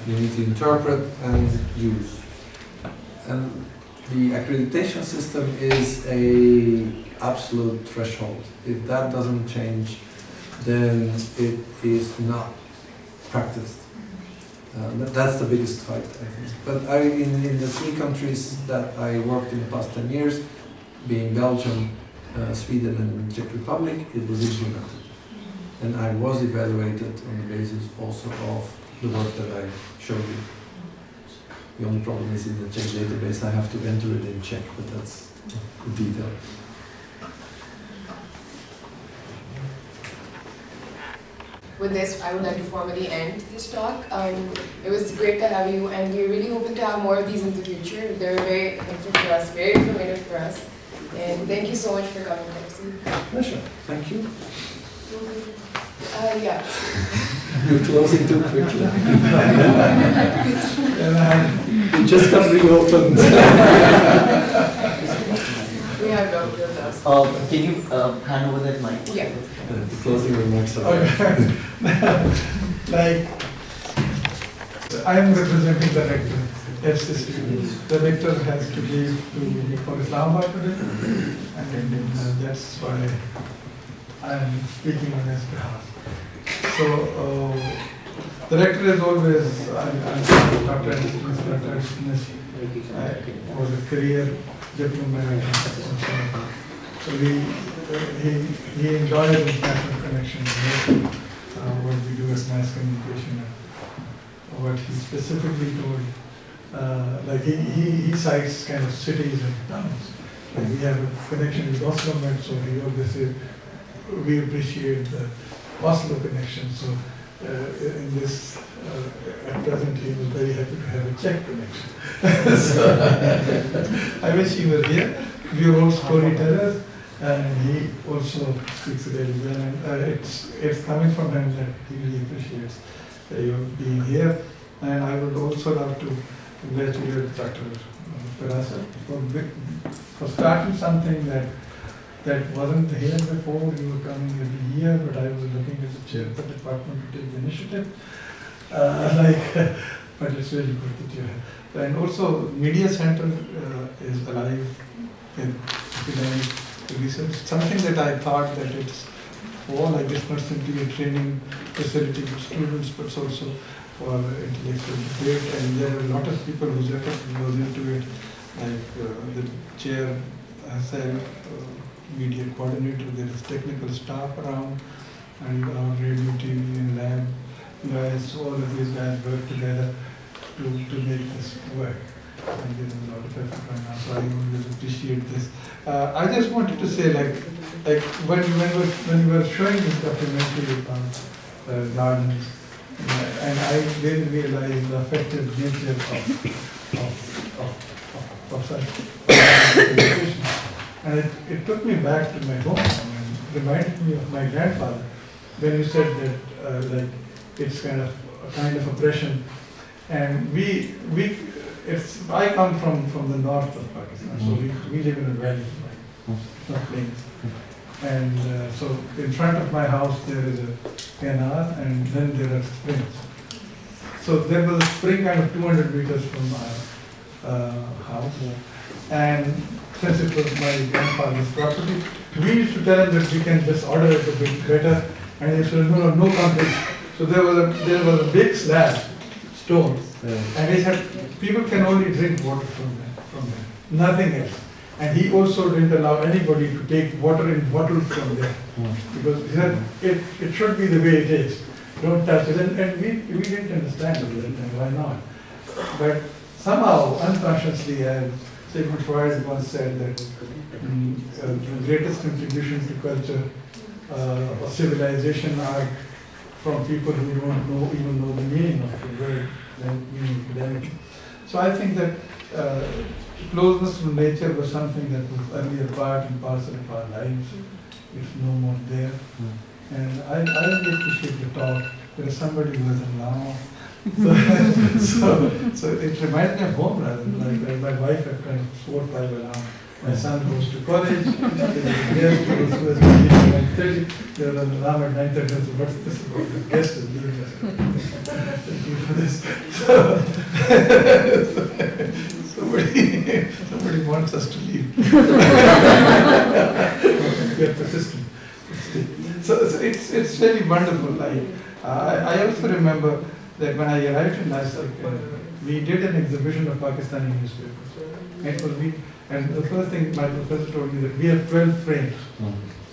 You need to interpret and use. And the accreditation system is a absolute threshold. If that doesn't change, then it is not practiced. That's the biggest fight, I think. But in the 3 countries that I worked in the past 10 years, being Belgium, Sweden and Czech Republic, it was implemented. And I was evaluated on the basis also of the work that I showed you. The only problem is in the Czech database, I have to enter it in Czech, but that's a detail. With this, I would like to formally end this talk. It was great to have you, and we're really hoping to have more of these in the future. They're very helpful for us, very informative for us. And thank you so much for coming, Pepsi. Pleasure. Thank you. Yeah. You're closing too quickly. It just got reopened. We have no real task. Can you hand over that mic? Yeah. The closing remarks are Like, I am representing the rector, FCCU. The rector has to leave for Islamabad today, and that's why I am speaking on his behalf. So, the rector is always, I'm Dr. Aniston, I was a career diplomat. So he enjoys international connections, what we do as mass communication. What he specifically told, like he cites kind of cities and towns. Like we have a connection with Oslo Met, so he always said we appreciate the Oslo connection. So in this, at present, he was very happy to have a Czech connection. So I wish he were here. We are all storytellers. And he also speaks really well, and it's coming from him that he really appreciates you being here. And I would also love to congratulate Dr. Perasa for starting something that wasn't here before. You were coming every year, but I was looking at the chair of the department to take the initiative. But it's really good that you have. And also, Media Center is alive in academic research, something that I thought that it's for, like it's not simply a training facility for students, but it's also for intellectual debate, and there are a lot of people whose effort goes into it, like the chair said, media coordinator, there is technical staff around, and radio, TV, and lab guys, all of these guys work together to make this work. And there's a lot of effort right now, so I always appreciate this. I just wanted to say, like when you were showing this documentary on gardens, and I didn't realize the effective nature of such education. And it took me back to my home and reminded me of my grandfather when you said that like it's kind of oppression, and I come from the north of Pakistan, so we live in a valley, like, it's not plains. And so in front of my house there is a canal, and then there are springs. So there was a spring kind of 200 meters from our house. And since it was my grandfather's property, we used to tell him that we can just order it a bit better, and he said, no company. So there was a big slab, stone, and he said, people can only drink water from there, nothing else. And he also didn't allow anybody to take water in bottles from there, because he said, it should be the way it is, don't touch it. And we didn't understand it, and why not? But somehow, unconsciously, as Sigmund Freud once said that the greatest contribution to culture or civilization are from people who don't even know the meaning of the word, meaning academic. So I think that closeness to nature was something that was earlier part and parcel of our lives. It's no more there. And I really appreciate the talk. There is somebody who has a Lama. So it reminds me of home rather. Like my wife had kind of 4 or 5 alarms. My son goes to college, yes, he goes to leaving at 9:30, there was an alarm at 9:30, so what's this about? The guest is leaving us. Thank you for this. Somebody wants us to leave. We are persistent. So it's really wonderful. I also remember that when I arrived in Nasik, we did an exhibition of Pakistani newspapers. And the first thing my professor told me that we have 12 frames.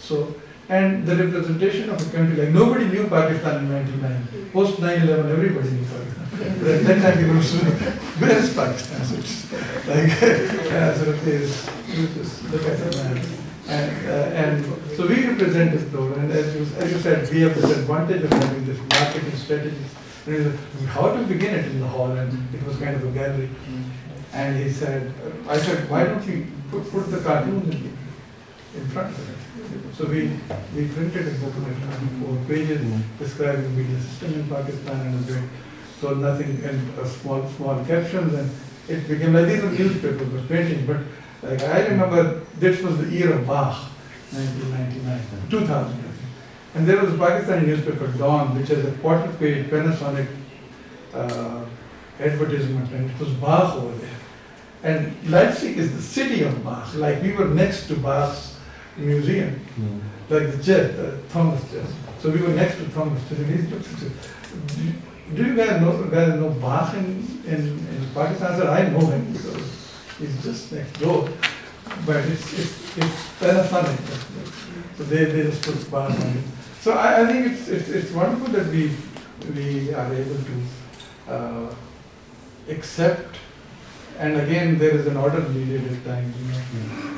So, and the representation of a country, like nobody knew Pakistan in 99. Post 9/11, everybody knew Pakistan. But at that time, people were where is Pakistan? So it's like, sort of, just look at the map. And so we represented though, and as you said, we have this advantage of having this marketing strategies. And how to begin it in the hall, and it was kind of a gallery. And he said, I said, why don't we put the cartoons in front of it? So we printed a book of 4 pages describing the media system in Pakistan and a bit, so nothing, and a small captions, and it became like these are newspapers with painting, but like I remember this was the year of Bach, 1999, 2000 I think. And there was a Pakistani newspaper, Dawn, which has a quarter-page Panasonic advertisement, and it was Bach over there. And Leipzig is the city of Bach. Like we were next to Bach's museum, like the church, Thomas Church. So we were next to Thomas Church. And he looked and said, "Do you guys know Bach in Pakistan?" I said, "I know him because he's just next door." But it's Panasonic. So they just put Bach on it. So I think it's wonderful that we are able to accept. And again, there is an order needed at times,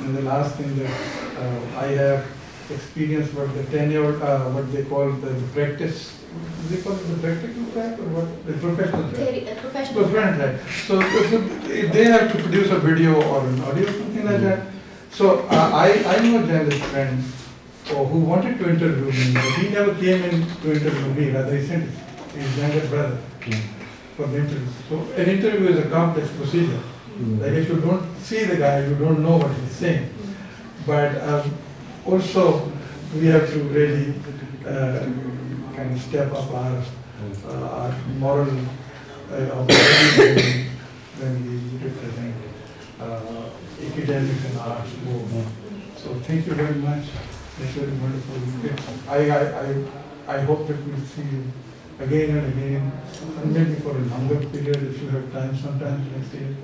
And the last thing that I have experienced what the tenure, what they call the practice, do they call it the practical track or what? The professional track. Professional track. So if they have to produce a video or an audio or something like that. So I know a journalist friend who wanted to interview me, but he never came in to interview me, rather he sent his younger brother. For the interview. So an interview is a complex procedure. Like if you don't see the guy, you don't know what he's saying. But also we have to really kind of step up our moral obligation when we represent academics and arts both. So thank you very much. It's very wonderful. I hope that we'll see you again and again, and maybe for a longer period if you have time sometimes next year.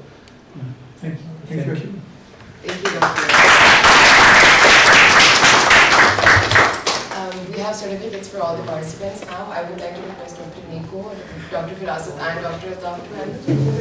Thank you. Thank you, Doctor. We have certificates for all the participants now. I would like to request Dr. Nico, Dr. Firasat, and Dr.